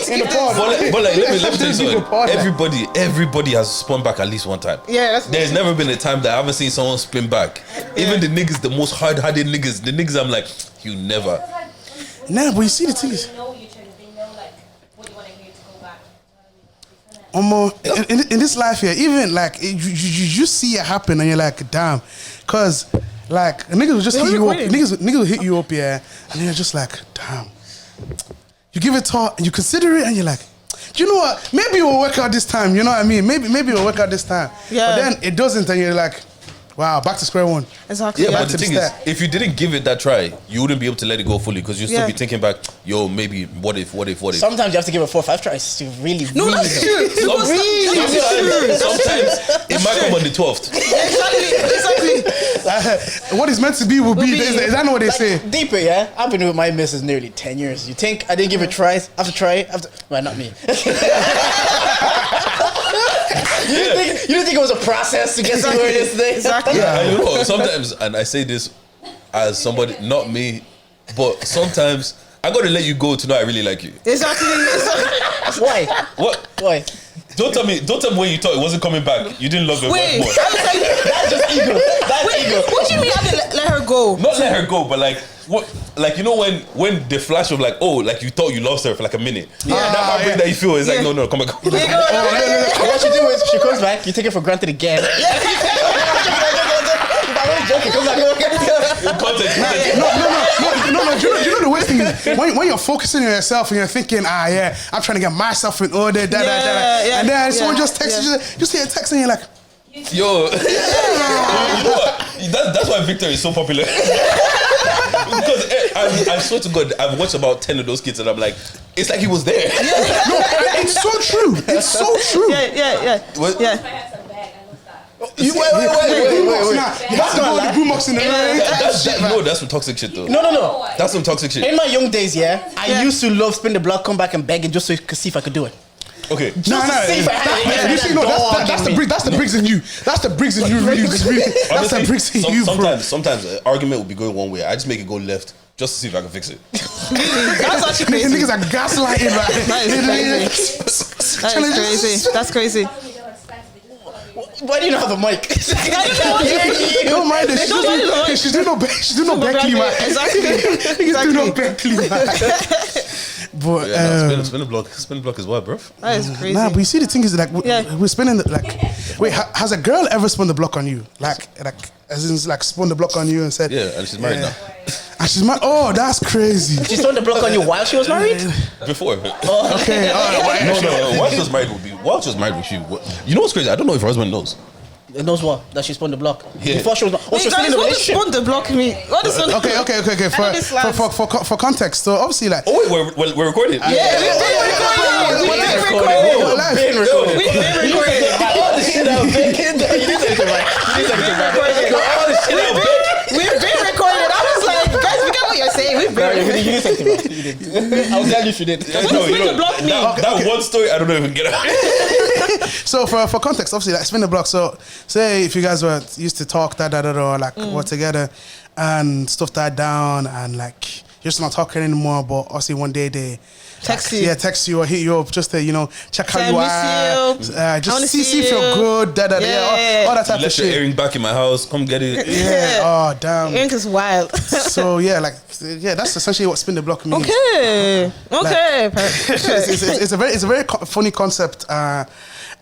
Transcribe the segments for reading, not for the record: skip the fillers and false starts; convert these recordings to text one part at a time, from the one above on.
in the pod. But let me tell you something. Everybody has spun back at least one time. Yeah, there's never been a time that I haven't seen someone spin back. Even the niggas, the most hard-hearted niggas, the niggas I'm like, you never. Nah, but you see the thing is, in this life here, even like you see it happen and you're like, damn, cause like niggas will just hit you up, niggas will hit you up, yeah, and then you're just like, damn. You give it thought and you consider it and you're like, do you know what? Maybe it will work out this time. You know what I mean? Maybe it will work out this time. Yeah. But then it doesn't, and you're like, wow, back to square one. Exactly. Yeah, but the thing is, if you didn't give it that try, you wouldn't be able to let it go fully because you'd still be thinking back, yo, maybe, what if? Sometimes you have to give it 4 or 5 tries to really. No, that's true. Sometimes it might come on the 12th. Exactly. What is meant to be will be. Is that not what they say? Deeper, yeah? I've been with my missus nearly 10 years. You think I didn't give it tries? I have to try it? Well, not me. You didn't think it was a process to get to where this thing? Exactly. Yeah, you know, sometimes, and I say this as somebody, not me, but sometimes I got to let you go to know I really like you. Exactly. Why? What? Why? Don't tell me when you thought it wasn't coming back, you didn't love her more. That's just ego. Ego. What do you mean I didn't let her go? Not let her go, but like what? Like, you know when the flash of like, oh, like you thought you lost her for like a minute. Yeah. That heartbreak that you feel is like, no, come back. What you do is she comes back, you take it for granted again. No. Do you know the worst thing is when you're focusing on yourself and you're thinking, I'm trying to get myself in order, and then someone just texts you, you see a text and you're like, yo, you know what? That's why Victor is so popular. Because I swear to God, I've watched about 10 of those kids and I'm like, it's like he was there. No, it's so true. It's so true. Yeah. What? Yeah. Wait. You have to go with the boombox in the rain. That's some toxic shit though. No. That's some toxic shit. In my young days, I used to love spin the block, come back and beg it just so you could see if I could do it. Okay. No. That's the Briggs in you. That's the Briggs in you. Really. That's the Briggs in you, bro. Sometimes an argument will be going one way. I just make it go left just to see if I can fix it. That's actually crazy. Niggas are gaslighting, right? That is crazy. That's crazy. Why do you not have a mic? Don't mind it. She's doing no Beckley, man. Exactly. He's doing no Beckley, man. But spin the block is what, bro? That is crazy. Nah, but you see the thing is like we're spinning wait, has a girl ever spun the block on you? Like as in like spun the block on you and said, yeah, and she's married now. And she's married. Oh, that's crazy. She spun the block on you while she was married? Before. Oh. Okay. No. While she was married with you. You know what's crazy? I don't know if her husband knows. It knows what? That she spun the block. Yeah. Before she was. Wait, she was still in the relationship. What does spun the block mean? What is Okay. For context, so obviously like. Oh wait, we're recording. Yeah, we've been recording. All the shit out there. You need to take it back. All the shit out there. We've been recording. I was like, guys, forget what you're saying. We've been recording. You need to take it back. I'll tell you if you did. That one story, I don't know if we can get out. So for context, obviously, like spin the block. So say if you guys were used to talk, or like were together, and stuff died down, and like you're just not talking anymore. But obviously one day they text you, text you or hit you up just to check how you are, just see if you're good, all that type of shit. Left your earring back in my house. Come get it. Yeah. Oh damn. Earring is wild. So that's essentially what spin the block means. Okay. It's a very funny concept.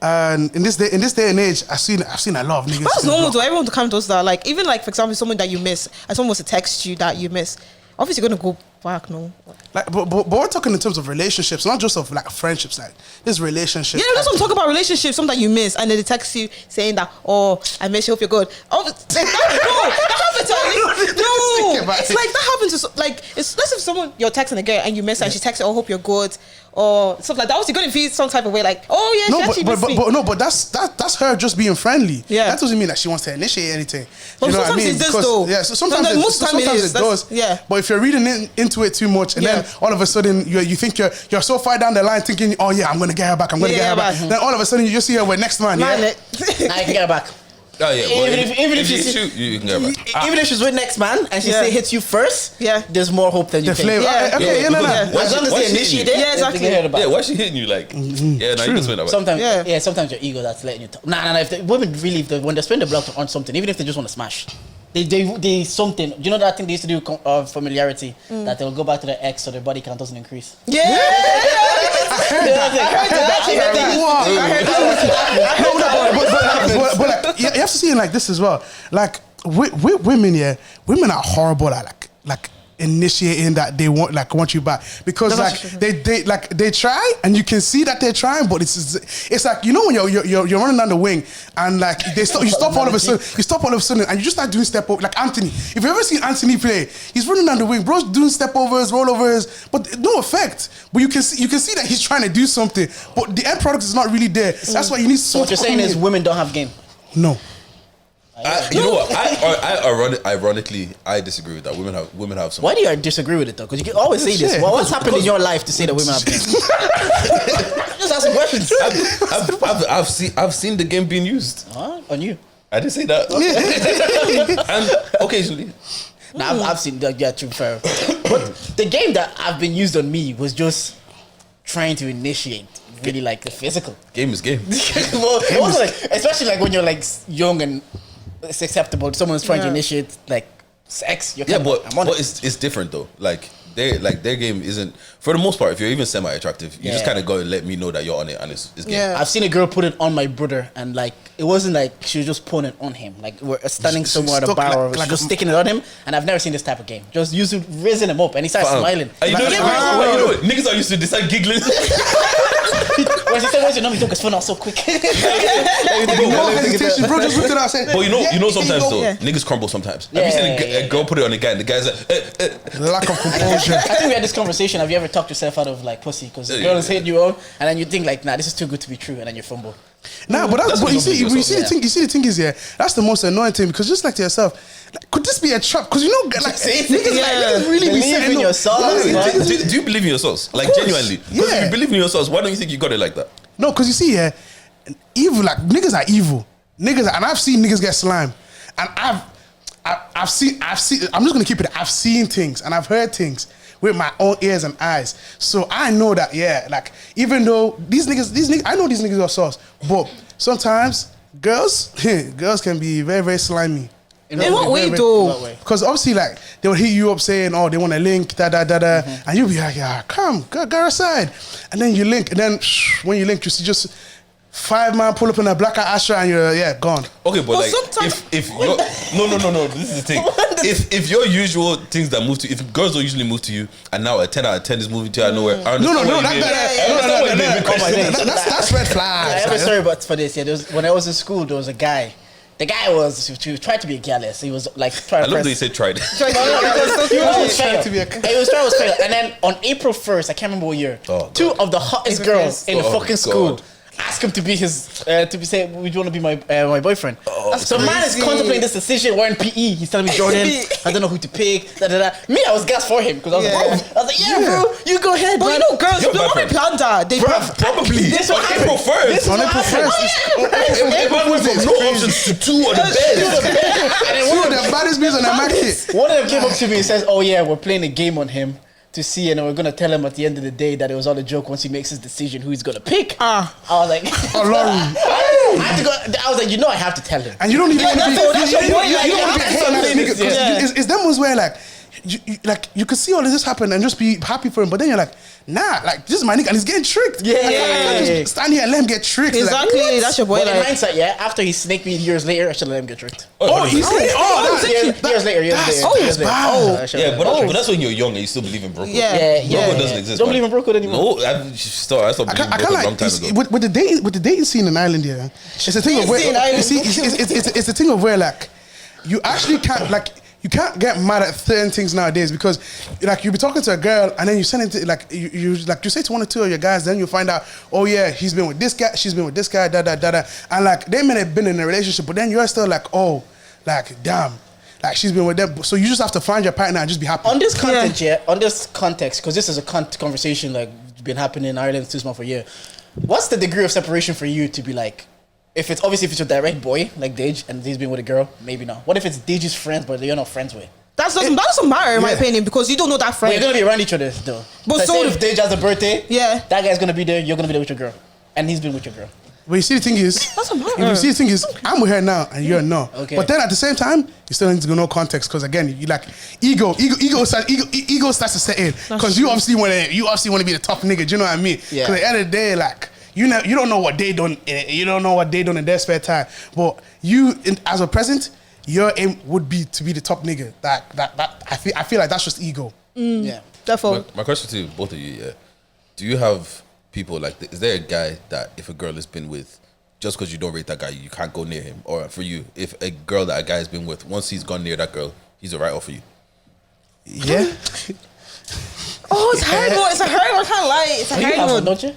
And in this day and age, I've seen a lot of niggas. That's normal though. Everyone come to us that, like, even like for example, someone that you miss, and someone was to text you that you miss. Obviously, you're gonna go back, no. Like, but we're talking in terms of relationships, not just of like friendships. Like this relationship. Yeah, that's what I'm talking about. Relationships, something that you miss, and then they text you saying that, oh, I miss you, hope you're good. Oh, that happened to me. No, it's like that happened to let's say someone you're texting a girl and you miss her, and she texts you, oh, hope you're good. Or stuff like that. Obviously, going to feel some type of way, like, oh yeah, she actually missed me. But that's her just being friendly. Yeah, that doesn't mean that she wants to initiate anything. But you know sometimes what I mean? It does though. Yeah, so sometimes it does. Yeah. But if you're reading into it too much, and then all of a sudden you think you're so far down the line thinking, oh yeah, I'm gonna get her back. Then all of a sudden you just see her with next man. I can get her back. Oh yeah, Even if you you shoot, you can get back. even if she's with next man and she Yeah. say hits you first, Yeah. there's more hope than you The think. flavor. Yeah. Okay, Yeah, no. because- As long as Why they she initiate hitting it, Yeah, exactly. they can hear about Yeah, it. why is she hitting you like? Yeah, no, you can swing that. Sometimes, Yeah. sometimes your ego that's letting you talk. Nah. If the women really, when they spend the block on something, even if they just want to smash, they something. You know that thing they used to do familiarity that they'll go back to their ex so their body count doesn't increase. Yeah. But like, you have to see it like this as well. Like with women, yeah, women are horrible at like initiating that they want you back because they try and you can see that they're trying, but it's like, you know, when you're running down the wing and like you stop all of a sudden and you just start doing step over, like Anthony. If you've ever seen Anthony play, he's running down the wing, bro's doing step overs, rollovers, but no effect. But you can see that he's trying to do something, but the end product is not really there. That's why you need. So what you're saying is women don't have game. No. You know what? Ironically, I disagree with that. Women have some. Why do you disagree with it though? Because you can always say this. Shit. What's happened in your life to say that women have game? Just asking questions. I've seen the game being used. Huh? On you. I didn't say that. And occasionally. Nah, I've seen that. Yeah, true, fair. But the game that I've been used on me was just trying to initiate. Really like the physical. Game is game. Well, it was like, especially like when you're like young and it's acceptable. Someone's trying to initiate like sex. You're Yeah, kind of, but it's different though. Like their game isn't, for the most part. If you're even semi-attractive, you just kind of go and let me know that you're on it, and it's game. Yeah. I've seen a girl put it on my brother, and like it wasn't like she was just putting it on him. Like we're standing somewhere at a stuck bar, like just sticking it on him. And I've never seen this type of game. Just raising him up, and he starts smiling. And you know what? Niggas are used to decide giggling. When she said, "Where's your number?" He took his phone out so quick. No hesitation, bro. Just looked at us and said, But you know sometimes though, Yeah. niggas crumble sometimes. Have you seen a girl put it on a guy and the guy's like, lack of composure. I think we had this conversation. Have you ever talked yourself out of like pussy? Because the girl is hitting you on, and then you think like, nah, this is too good to be true, and then you fumble. Nah, but That's but what you see, yourself, you see the thing is, yeah, that's the most annoying thing because just like to yourself, like, could this be a trap? Because you know, like niggas really be Believe setting in up- yourself, Yeah, man. niggas- do you believe in your sauce? Like genuinely? Because if Yeah. you believe in your sauce, why don't you think you got it like that? No, because you see, yeah, evil, like niggas are evil. And I've seen niggas get slimed. And I've seen, I'm just gonna keep it, I've seen things and I've heard things with my own ears and eyes. So I know that, yeah, like even though these niggas, I know these niggas are sauce, but sometimes girls can be very, very slimy. In what way though? Because obviously, like, they will hit you up saying, oh, they want to link, and you'll be like, yeah, come, go aside. And then you link, and then when you link, you see just 5 man pull up in a black Astra and you're, gone. Okay, but like, sometimes- if you're, no, this is the thing. If your usual things that move to, if girls don't usually move to you, and now a 10 out of 10 is moving to you out of nowhere, I understand why you may be questioning. That's red flags. I have a story about for this. Yeah, when I was in school, there was a guy. The guy he tried to be a gallus. He was like trying I to love press. that you said tried. He was trying to be a- He was trying to fail. And then on April 1st, I can't remember what year, Oh, God. 2 of the hottest girls in the Oh, fucking school God. asked him to be his, to be say, would you want to be my boyfriend? So man is contemplating this decision. We're in PE. He's telling me, Jordan, I don't know who to pick. Da, da, da. Me, I was gassed for him because I was like, bro, bro, you go ahead. But man. you know, girls, You're the bad moment friend. planned that, they Probably. This On what April happened. 1st. This On what April happened. 1st. Everyone went from no options to 2 on the bed. And then Two of the baddest bees on the market. one of them came up to me and says, "Oh yeah, we're playing a game on him to see, and we're gonna tell him at the end of the day that it was all a joke once he makes his decision who he's gonna pick." I was like, Oh, Lauren. I had to go. I was like, you know, I have to tell him. And you don't even want to be, that's your point, you like, don't want to be a you hating have ass to nigga. say 'Cause yeah. it's them ones where like, you could see all of this happen and just be happy for him, but then you're like, nah, like this is my nigga and he's getting tricked. Yeah, Like, I yeah, can't yeah. just stand here and let him get tricked. Like, Exactly, what? that's your boy. But in Like, hindsight, yeah, after he snaked me years later, I should let him get tricked. Oh, he's saying, Years later. that's bad. Yeah, but that's when you're young and you still believe in Brooklyn. Yeah. Brooklyn doesn't exist. Don't man. believe in Brooklyn anymore. No, I stopped I believing can't in Brooklyn a long like time you see, ago. with the dating scene in Ireland, yeah. It's a thing of where Dating scene in you see, it's a thing of where like you actually can't like. You can't get mad at certain things nowadays because, like, you'll be talking to a girl and then you send it to, like, you say to 1 or 2 of your guys, then you find out, oh yeah, he's been with this guy, she's been with this guy, da da da da, and like they may have been in a relationship, but then you're still like, oh, like damn, like she's been with them, so you just have to find your partner and just be happy. On this content, on this context, because this is a conversation like been happening in Ireland since for a year. What's the degree of separation for you to be like, if it's your direct boy like Dej and he's been with a girl, maybe not. What if it's Dej's friends but you're not friends with? That doesn't matter in my opinion because you don't know that But friend. you're gonna be around each other though. But Like, so say if Dej has a birthday, Yeah. that guy's gonna be there. You're gonna be there with your girl, and he's been with your girl. But you see, the thing is, Doesn't matter. you see, the thing is, I'm with her now, and you're no. Okay. But then at the same time, you still need to know context, because again, you like ego starts to set in, because you obviously want to be the tough nigga. Do you know what I mean? Yeah. Because at the end of the day, like you don't know what they done. You don't know what they done in their spare time. But as a present, your aim would be to be the top nigga. That I feel like that's just ego. Yeah. Therefore, My question to both of you, yeah, do you have people like, is there a guy that if a girl has been with, just because you don't rate that guy, you can't go near him? Or for you, if a girl that a guy has been with, once he's gone near that girl, he's a write-off for you? Yeah. it's hard one. It's a hard one. I can't lie. It's a You hard have one. one, don't you?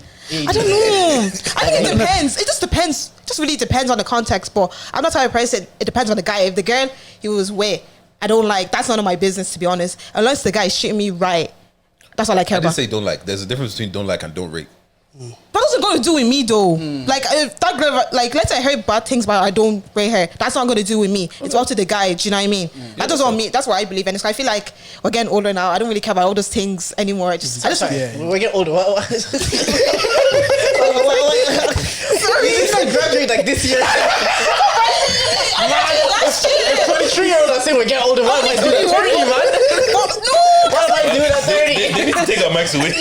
I don't know. I think it depends. It just depends. It just really depends on the context. But I'm not the type of person. It depends on the guy. If the girl he was with, I don't like. That's none of my business, to be honest. Unless the guy is treating me right, that's all I care I didn't about. say don't like. There's a difference between don't like and don't rate. That doesn't got to do with me though. Like if that girl, like let's say I heard bad things about her, I don't rate her. That's not going to do with me. It's up to the guy. Do you know what I mean? That doesn't want me. That's what I believe. And I feel like we're getting older now. I don't really care about all those things anymore. I just We're getting older. Sorry, you didn't graduate like this year. Last year. 23-year-old are saying we're getting older. Why am I doing that 30, man? No. Why am I doing that 30? They need to take our mics away.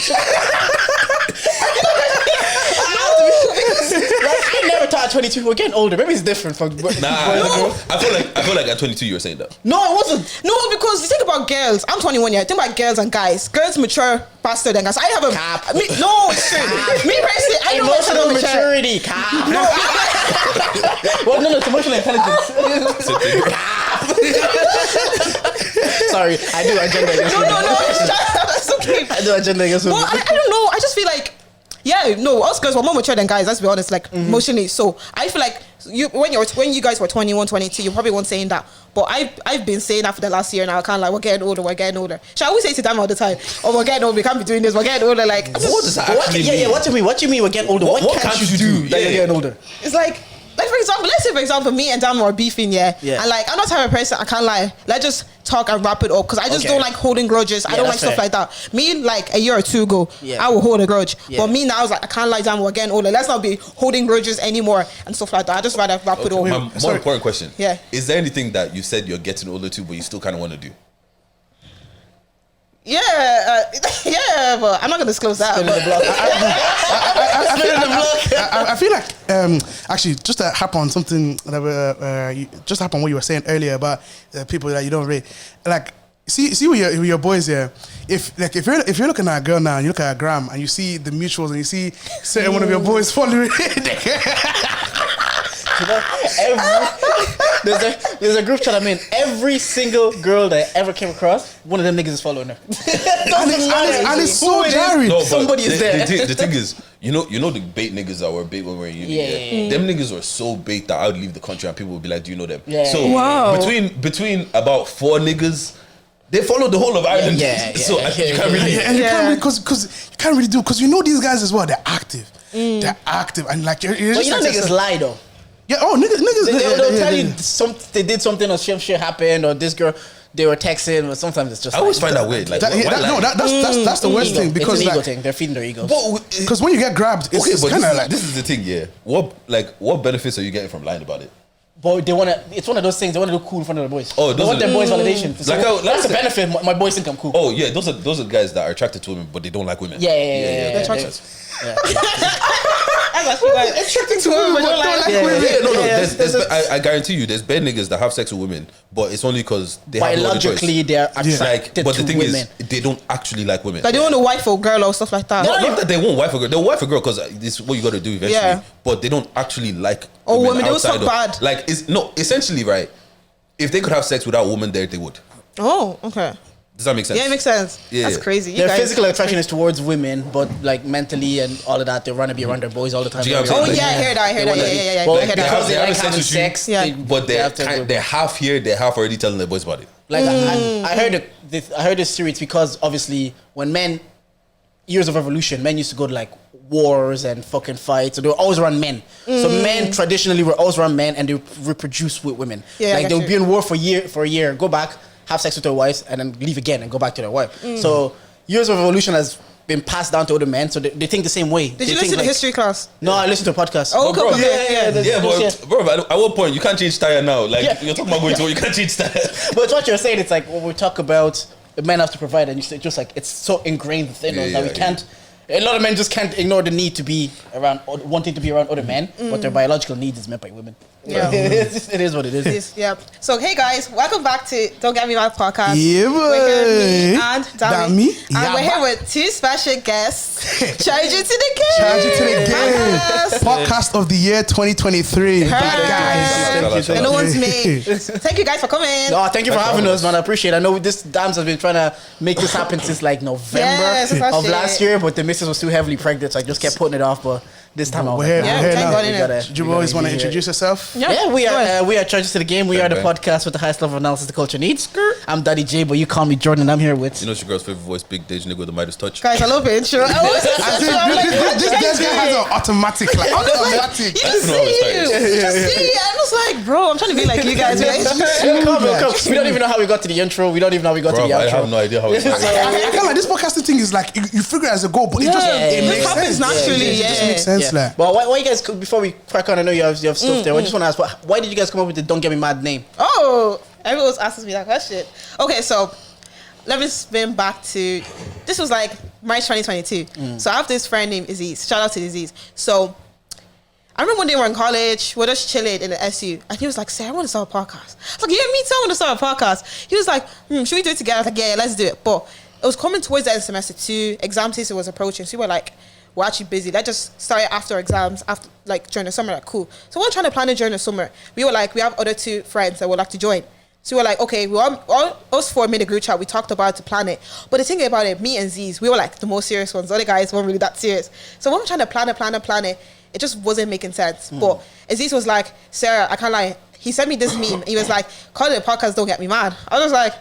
I never thought at 22 we're getting older. Maybe it's different for I feel like at 22 you were saying that. No, it wasn't. No, because you think about girls. I'm 21 years. Think about girls and guys. Girls mature faster than guys. I have a no. It's true. Me personally, I know Emotional emotional maturity. No. Well, no, it's emotional intelligence. Sorry, I do agenda against women. No. That's okay. I do agenda against women. Well, I don't know. I just feel like, yeah, no, us girls were more mature than guys. Let's be honest, like emotionally. So I feel like when you guys were 21, 22, you probably weren't saying that. But I've been saying that for the last year now. I can't like we're getting older. Shall we say to them all the time? Oh, we're getting older. We can't be doing this. We're getting older. Like What does that actually mean? Yeah. What do you mean we're getting older? What can't you do that you're getting older? it's like for example, let's say for example, me and Dan were beefing, yeah. And like I'm not the type of person, I can't lie. Let's just talk and wrap it up because I just don't like holding grudges. I don't like stuff like that. Me, like a year or two ago, I will hold a grudge. But me now, I was like, I can't lie, Dan, we're getting older. Let's not be holding grudges anymore and stuff like that. I just rather wrap it up. My more important question. Yeah. Is there anything that you said you're getting older to, but you still kind of want to do? Yeah, but I'm not gonna disclose that. I feel like actually just to harp on something that just harp on what you were saying earlier about people that you don't rate. Like see with your boys here. If you're looking at a girl now and you look at a gram and you see the mutuals and you see certain one of your boys following. There's a group chat I'm in. Every single girl that I ever came across, one of them niggas is following her. and it's so jarring. No, Somebody is there. The thing is, you know the bait niggas that were bait when we were in uni. Yeah. Them niggas were so bait that I would leave the country and people would be like, "Do you know them?" Yeah. So Wow. between about 4 niggas, they followed the whole of Ireland. So you can't really. And you can't really, because you can't really do, because you know these guys as well. They're active. They're active, and like you're But just you know like niggas lie though. Yeah. Oh, niggas. They'll tell you they did something or some shit happened or this girl they were texting, but sometimes it's just. I always find that weird. Like, That's the worst ego. thing, because it's an ego like, thing. They're feeding their egos. because when you get grabbed, it's, okay, it's but kind of like this is the thing, yeah. What benefits are you getting from lying about it? But they wanna. It's one of those things. They wanna look cool in front of the boys. Oh, they want their boys validation. So that's a like- benefit. My boys think I'm cool. Oh yeah, those are guys that are attracted to women, but they don't like women. Yeah. Attracting to women, but don't like women. There's I guarantee you, there's bad niggas that have sex with women, but it's only because they have no other choice. Biologically, they're attracted But the to thing women. is, they don't actually like women. Like they want a wife or girl or stuff like that. Not that they won't wife a girl. They'll wife a girl because this is what you got to do eventually. Yeah. But they don't actually like Oh, women, they will outside talk of- bad. Like, essentially, right? If they could have sex without a woman there, they would. Oh, okay. Does that make sense? Yeah, it makes sense. Yeah. That's crazy. You Their guys- physical attraction is towards women, but like mentally and all of that, they want to be around their boys all the time. Do you get what I'm Oh saying? yeah, I heard that. They wanna- Yeah. Well, I heard that. because they They have like sex having with you, sex, Yeah. But they have to they're half here, they're half already telling their boys about it. Like I heard this theory. It's because obviously when men years of evolution, men used to go to like wars and fucking fights. So they were always around men. So men traditionally were always around men, and they reproduce with women. Yeah, like they would be in war for a year, go back, have sex with their wives, and then leave again and go back to their wife. So years of evolution has been passed down to other men, so they think the same way. Did you listen to history class? No, I listened to a podcast. Oh, Bro, cool. bro, at what point you can't change tire now? Like you're talking about going to war, you can't change tire. But it's what you're saying. It's like when we talk about the men have to provide, and you say just like it's so ingrained within us that we can't. A lot of men just can't ignore the need to be around, wanting to be around other men, but their biological need is met by women. Yeah. It is what it is. Yeah. So hey guys, welcome back to Don't Get Me Mad podcast. Yeah, boy. We're here, me and Dami. Dami. And we're Yeah, here with two special guests. Charge it to the game. Charge it to the game. Podcast. Podcast of the year 2023. Bad guys. And no one's made. Thank you guys for coming. No, thank you for having us, man. I appreciate it. I know this Dams has been trying to make this happen since like November of last year, but the missus was too heavily pregnant, so I just kept putting it off. But this time I was We're like, here, Yeah, we're here thank now. God, innit? Do you always want to introduce yourself? Yeah, we are Charges to the Game. We are the podcast with the highest level of analysis the culture needs. I'm Daddy J, but you call me Jordan. I'm here with. You know it's your girl's favorite voice, Big Dage nigga with the Midas touch. Guys, I love the intro. I always This guy has an automatic, like, automatic. You just see you. Just see. I'm just like, bro, I'm trying to be like you guys. Right? Come. We don't even know how we got to the intro. We don't even know how we got Bro, to the I outro. have no idea how it's I can't like this podcasting thing is like you figure it as a goal, but it just it it makes happens sense. naturally, It just yeah. makes sense. Yeah. Like, But why you guys, before we crack on, I know you have stuff there. I just want to ask, why did you guys come up with the Don't Get Me Mad name? Oh, everyone's asking me that question. Okay, so let me spin back to this was like March 2022. So I have this friend named Aziz. Shout out to Aziz. So I remember one day we were in college, we were just chilling in the SU, and he was like, "Sarah, I want to start a podcast." I was like, "Yeah, me too, I want to start a podcast." He was like, "Should we do it together?" I was like, "Yeah, let's do it." But it was coming towards the end of semester 2, exam season was approaching, so we were like, we're actually busy. Let's just start it after exams, after like during the summer. Like, cool. So we were trying to plan it during the summer. We were like, we have other 2 friends that would like to join. So we were like, okay, we all us 4 made a group chat. We talked about it to plan it. But the thing about it, me and Z's, we were like the most serious ones. The other guys weren't really that serious. So when we were trying to plan it, it just wasn't making sense. But Aziz was like, Sarah, I can't lie. He sent me this meme. He was like, call it a podcast, Don't Get Me Mad. I was like,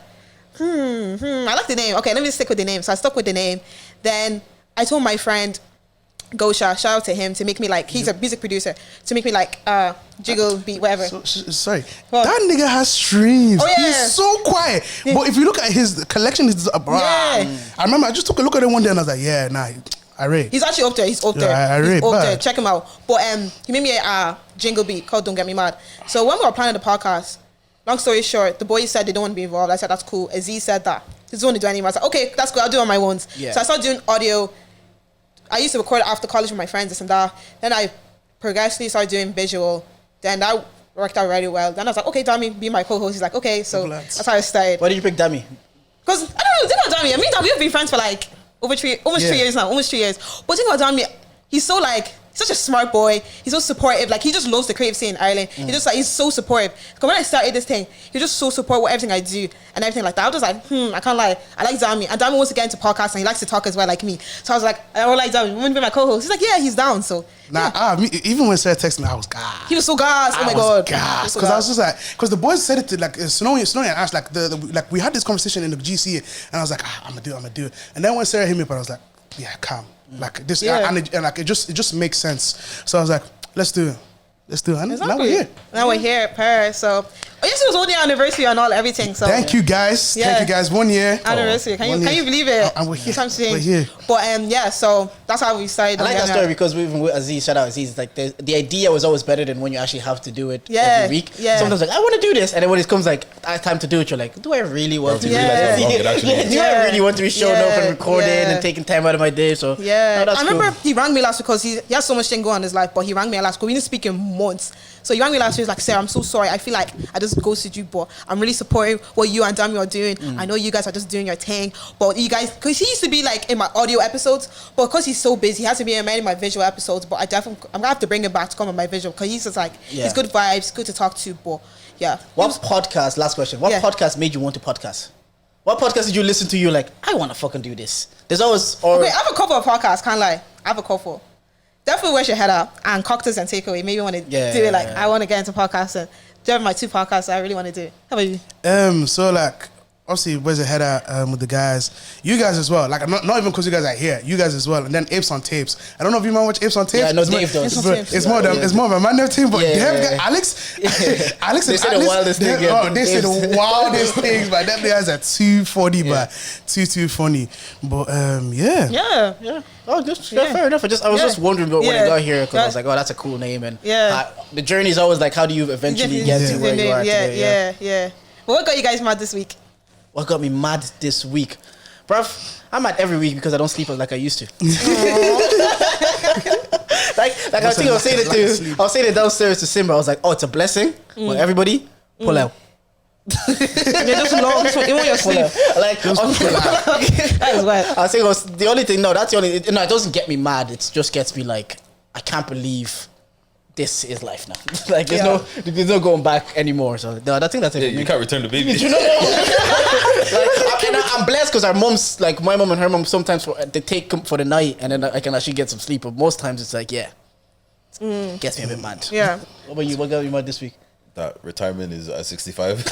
I like the name. Okay, let me stick with the name. So I stuck with the name. Then I told my friend, Gosha, shout out to him to make me like, he's a music producer, to make me like jiggle, beat, whatever. sorry, What? that nigga has streams. Oh, yeah. He's so quiet. But if you look at his collection, is Yeah. I remember I just took a look at it one day and I was like, yeah, nah, I rate. He's actually up there. He's up Yeah, there. I He's rate, up but- there. Check him out. But he made me a jingle beat called Don't Get Me Mad. So when we were planning the podcast, long story short, the boys said they don't want to be involved. I said, that's cool. Aziz said that. He doesn't want to do anything. I said, okay, that's cool. I'll do it on my ones. Yeah. So I started doing audio. I used to record after college with my friends, this and that. Then I progressively started doing visual. Then that worked out really well. Then I was like, okay, Dami, be my co-host. He's like, okay. So that's how I started. Why did you pick Dami? Because, I don't know, think about Dami. I mean, Dami, we've been friends for like almost 3 years now. Almost 3 years. But think about Dami, he's so like, such a smart boy. He's so supportive. Like, he just loves the creative scene in Ireland. He just like, he's so supportive. Because when I started this thing, he was just so supportive with everything I do and everything like that. I was just like, I can't lie. I like Dami. And Dami wants to get into podcasts and he likes to talk as well, like me. So I was like, I would like Dami. You want to be my co-host? He's like, yeah, he's down. So Even when Sarah texted me, I was gassed. he was so gassed. Oh my I God. was gassed because I was just like, because the boys said it to like Snowy and Ash, like like we had this conversation in the GC, and I was like, I'm gonna do it. And then when Sarah hit me up, I was like, yeah, calm, like this, and like it just makes sense. So I was like, let's do it. And now we're here. Now we're here at Paris. So, yes, it was only anniversary and all everything. So Thank you guys. Yeah. Thank you guys. 1 year. Anniversary. Can you believe it? And we're here. Sometimes saying- We're here. But yeah, so that's how we started. I like that story because even with Aziz, shout out Aziz, like the idea was always better than when you actually have to do it every week. Yeah. Sometimes like, I want to do this. And then when it comes like time to do it, you're like, do I really want to do Yeah. this? How long it actually is. Do I really want to be showing up and recording Yeah. and taking time out of my day? So Yeah, no, that's I remember cool. he rang me last week because he has so much thing going on in his life. But he rang me last week. We didn't speak in months. So he rang me last week. He was like, Sarah, I'm so sorry. I feel like I just ghosted you, but I'm really supportive what you and Dami are doing. I know you guys are just doing your thing, but you guys, because he used to be like in my audio episodes, but because he's so busy, he has to be in many of my visual episodes. But I'm gonna have to bring him back to come on my visual because he's just like he's good vibes, good to talk to. But yeah, What podcast, last question, what podcast made you want to podcast? What podcast did you listen to? You're like, I want to fucking do this. There's always... okay, I have a couple of podcasts, can't lie. I have a couple. Definitely Where's Your Head Up and Cocktails and Takeaway. Maybe want to do it I want to get into podcasting. They're my 2 podcasts I really want to do. How about you? So like obviously wears a header with the guys. You guys as well. Like not even because you guys are here. You guys as well. And then Apes on Tapes. I don't know if you might watch Apes on Tapes. Yeah, no, Dave does. It's more of a man team. But them guys, Alex they and say the wildest thing. They say the wildest things. But them guys are too funny, but too funny. But Yeah. Oh, fair enough. I was just wondering about when I got here because I was like, oh, that's a cool name. And the journey is always like, how do you eventually get to where you are today? Yeah. Well, what got you guys mad this week? What got me mad this week? Bruv, I'm mad every week because I don't sleep like I used to. like I think I was saying it downstairs to Simba. I was like, oh, it's a blessing. But everybody, pull out. Just long, even your sleep. That is why I was saying the only thing. No, that's the only. No, it doesn't get me mad. It just gets me like, I can't believe this is life now. Like there's no going back anymore. So no, I think that's it. You can't return the baby. You know, I'm blessed because our moms, like my mom and her mom, sometimes they take for the night, and then I can actually get some sleep. But most times it's like, gets me a bit mad. Yeah. What about you? What got you mad this week? That retirement is at 65.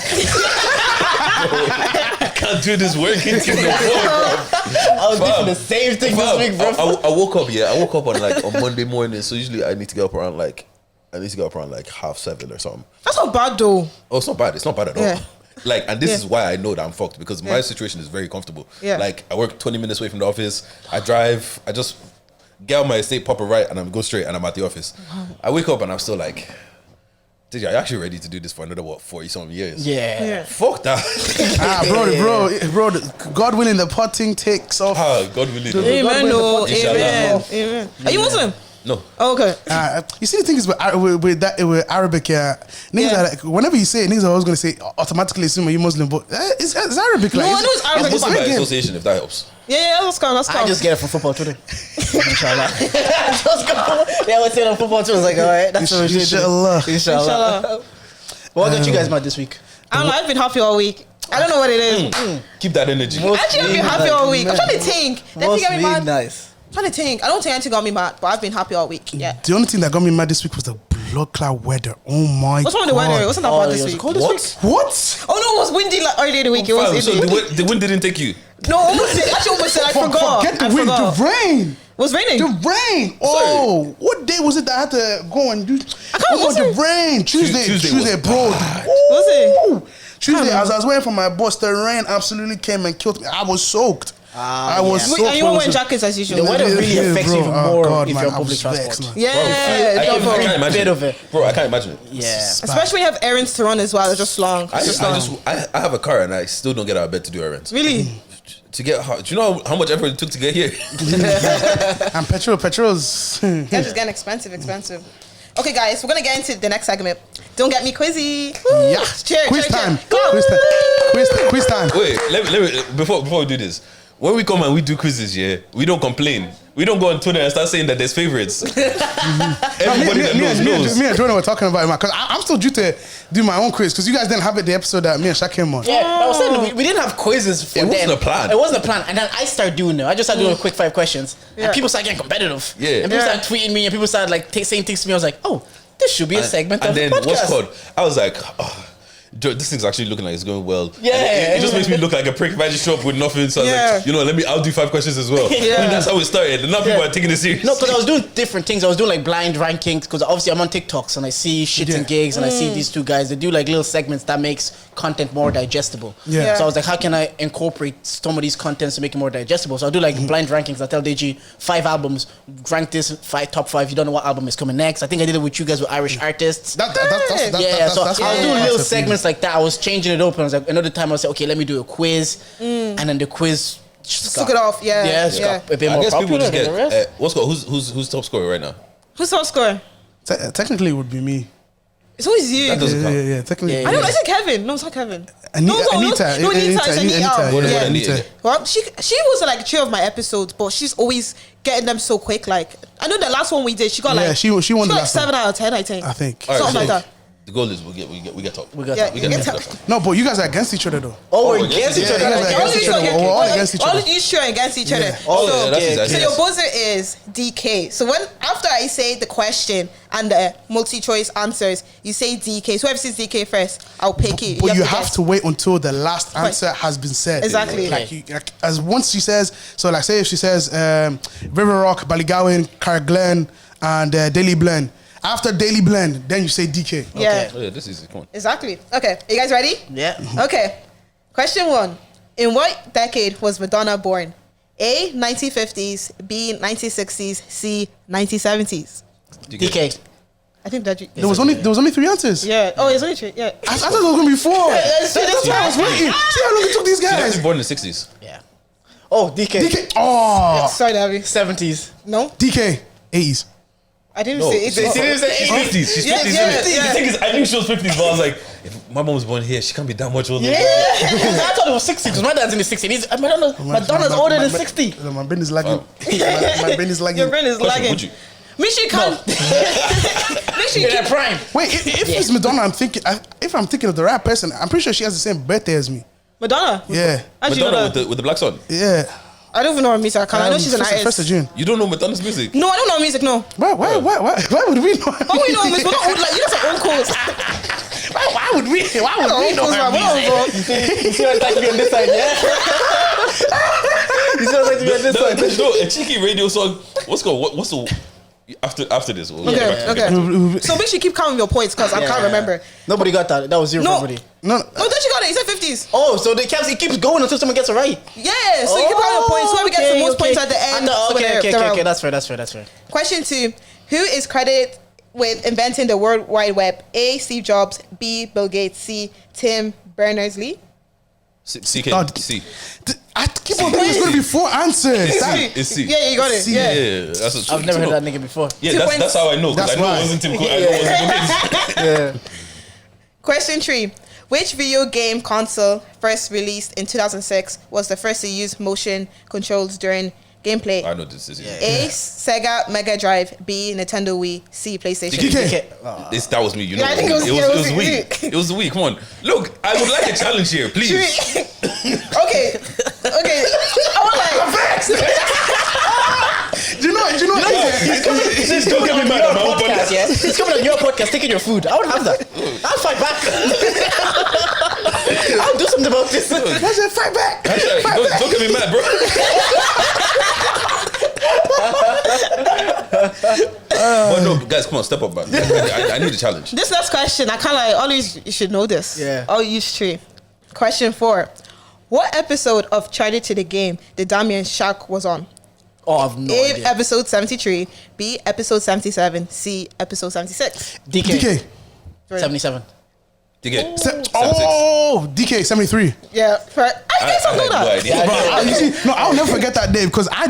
I can't do this working till the morning, bro. I was thinking the same thing this week, bro. I woke up on Monday morning, so usually I need to get up around like 7:30 or something. That's not bad though. Oh, it's not bad. It's not bad at all. Like, and this is why I know that I'm fucked because my situation is very comfortable. Yeah. Like, I work 20 minutes away from the office. I drive. I just get on my estate, pop a right, and I'm go straight, and I'm at the office. I wake up and I'm still like, dude, are you actually ready to do this for another 40-something years? Yeah. Fuck that. Bro, God willing, the potting takes off. God willing. Amen. Amen. Are you Muslim? No. Oh, okay. You see the thing is with Arabic, niggas are like, whenever you say it, niggas are always gonna say automatically assume you're Muslim, but it's Arabic. No, like, I know it's Arabic. It's Muslim by association, if that helps. Yeah, that's calm. I just get it from football Twitter. Inshallah. Just go. Yeah, I was saying on football Twitter. I was like, all right, that's what we should do. Inshallah. What got you guys mad this week? I don't know. I've been happy all week. I don't know what it is. Keep that energy. Actually, I've been happy all week. I'm trying to think. Most being nice. I'm trying to think. I don't think anything got me mad, but I've been happy all week. Yeah. The only thing that got me mad this week was the blood cloud weather. Oh my god. What's wrong with the weather? It wasn't that bad this week. Cold this week? What? Oh no, it was windy like earlier in the week. It was So the wind didn't take you? No, almost did. Actually, almost did. I forgot. Forget the wind, the rain. It was raining. The rain. Oh, what day was it that I had to go and do? I can't remember. The rain. Tuesday, bro. Was it? Tuesday, as I was waiting for my bus, the rain absolutely came and killed me. I was soaked. I was soaked. And you weren't wearing jackets as usual. The weather really affects you even more if you're on public vexed, transport. Yeah, I can't imagine it. Bro, I can't imagine it. Yeah. Especially when you have errands to run as well. It's just long. I have a car and I still don't get out of bed to do errands. Really? To get hot. Do you know how much effort it took to get here? And petrol's Yeah, just getting expensive. Okay, guys, we're gonna get into the next segment. Don't get me quizzy. Woo. Yeah. Cheers. Quiz time. Quiz time. Wait, let me before we do this. When we come and we do quizzes, we don't complain. We don't go on Twitter and start saying that there's favorites. Everybody that knows. Me and Jordan were talking about it, man. Because I'm still due to do my own quiz. Because you guys didn't have it the episode that me and Shaq came on. Yeah, I was saying we didn't have quizzes for It wasn't a plan. It wasn't a plan. And then I started doing it. I just started doing a quick 5 questions. Yeah. And people started getting competitive. Yeah. And people started tweeting me and people started like saying things to me. I was like, oh, this should be a segment of the And then podcast. what's called? I was like, this thing's actually looking like it's going well. Yeah. And it just makes me look like a prick if I just show up with nothing. So I was like, I'll do 5 questions as well. Yeah. And that's how it started. And now people are taking it serious. No, because I was doing different things. I was doing like blind rankings because obviously I'm on TikToks and I see shits and gigs and I see these two guys. They do like little segments that makes content more digestible. Yeah. So I was like, how can I incorporate some of these contents to make it more digestible? So I'll do like blind rankings. I tell DG 5 albums, rank this top 5. You don't know what album is coming next. I think I did it with you guys with Irish artists. That's So I was doing little segments like that. I was changing it up and I was like, another time I was like, okay, let me do a quiz. And then the quiz just Took it off. Yeah. got a bit I more guess people popular just than the rest. get what's called who's top scorer right now? Who's top scorer? Technically, it would be me. It's always you. That doesn't count. Yeah, technically. Yeah, I don't know. Is it Kevin? No, it's not Kevin. Anita. What Anita? Well, she was like 3 of my episodes, but she's always getting them so quick. Like I know the last one we did, she got like she won the like last 7 one. out of 10, I think. I think. All right, Something like that. The goal is we get top. We got Yeah, top. We you get get top. top. No, but you guys are against each other though. Oh, we're we're against each other. Yeah, All against each each other. other. We're all against each All other. each show against each other. Yeah. Oh, So, yeah, that's okay. exactly so your buzzer is DK. So when after I say the question and the multi-choice answers, you say DK. So whoever says DK first, I'll pick it. But you have guess. to wait until the last answer has been said. Exactly. Like as once she says, so like say if she says River Rock, Ballygowan, Carglen, and Daily Blend. After Daily Blend, then you say DK. Yeah. Oh yeah, this is easy. Come on. Exactly. Okay. You guys ready? Yeah. Okay. Question 1. In what decade was Madonna born? A. 1950s. B. 1960s. C. 1970s. DK. I think that. There was only 3 answers. Yeah. Oh, it's only true. Yeah. I thought there was gonna be 4. That's That's why I was waiting. See how long it took these She was guys. born in the 60s. Yeah. Oh, DK. DK. Oh, Sorry, Davy. 70s. No, DK. 80s. I didn't No, say it. she didn't say She's 50s. She's Yeah, 50s. yeah, isn't it? yeah. The thing is, I knew she was 50s, but I was like, if my mom was born here, she can't be that much older. Yeah. I thought it was 60 because my dad's in the 60s. Madonna's older than 60. My brain is lagging. My brain is lagging. Your brain is Question, lagging. would you? Michi can't. Michi In keep. their prime. Wait, if it's Madonna, if I'm thinking of the right person, I'm pretty sure she has the same birthday as me. Madonna. Yeah, Actually, Madonna Madonna. with the black sun. yeah. I don't even know her music. I know she's an artist. 1st of June. You don't know Madonna's music? No, I don't know her music. No. Why would we know? How we know Miss? We're not old. Like you guys are old codes. Why would we know Old codes, her man. We're music? old codes. You see what it's like to be on this side, yeah? You see what it's like to be on this side? There's no a cheeky radio song. What's the after this? We'll get back Okay. to it. Okay. So make sure you keep counting your points because I can't remember. Nobody got that. That was 0 No. for everybody. No, No, don't you got it? You said 50s. Oh, so it keeps going until someone gets it right. Yeah. So you keep counting your points. Whoever gets the most points at the end. so they're out. Okay. That's fair. Question 2. Who is credited with inventing the World Wide Web? A. Steve Jobs. B. Bill Gates. C. Tim Berners-Lee. CK. God. C. I keep on thinking there's gonna be 4 answers. It's C. Yeah, you got it. C. Yeah. Yeah, that's what I've never heard that nigga before. Yeah, 2 that's points. how I know. Because That's I know why. it wasn't Tim Cook. I know it wasn't Bill Gates. Yeah. Question 3. Which video game console first released in 2006 was the first to use motion controls during gameplay? I know this is A. Sega Mega Drive. B. Nintendo Wii. C. PlayStation. DK. That was me. You know, Yeah, I think it was- it yeah, it was was weak. It was weak. Come on, look. I would like a challenge here, please. Okay. I was like, Do you know? He's Don't get me mad at my own podcast, podcast. yeah? He's coming on your podcast taking your food. I would have that. I'll fight back. I'll do something about this. I said fight back. Don't get me mad, bro. But no, guys, come on, step up, man. I need a challenge. this next question, I kind of like, always you should know this. Yeah. I'll use 3. Question 4. What episode of Charlie to the Game did Damien Shark was on? Oh, I've no A. idea. Episode 73. B. Episode 77. C. Episode 76. DK. DK. 77. DK. 76. Oh, DK 73. Yeah. I guess I know had no that. idea. You see, no, I'll never forget that day because I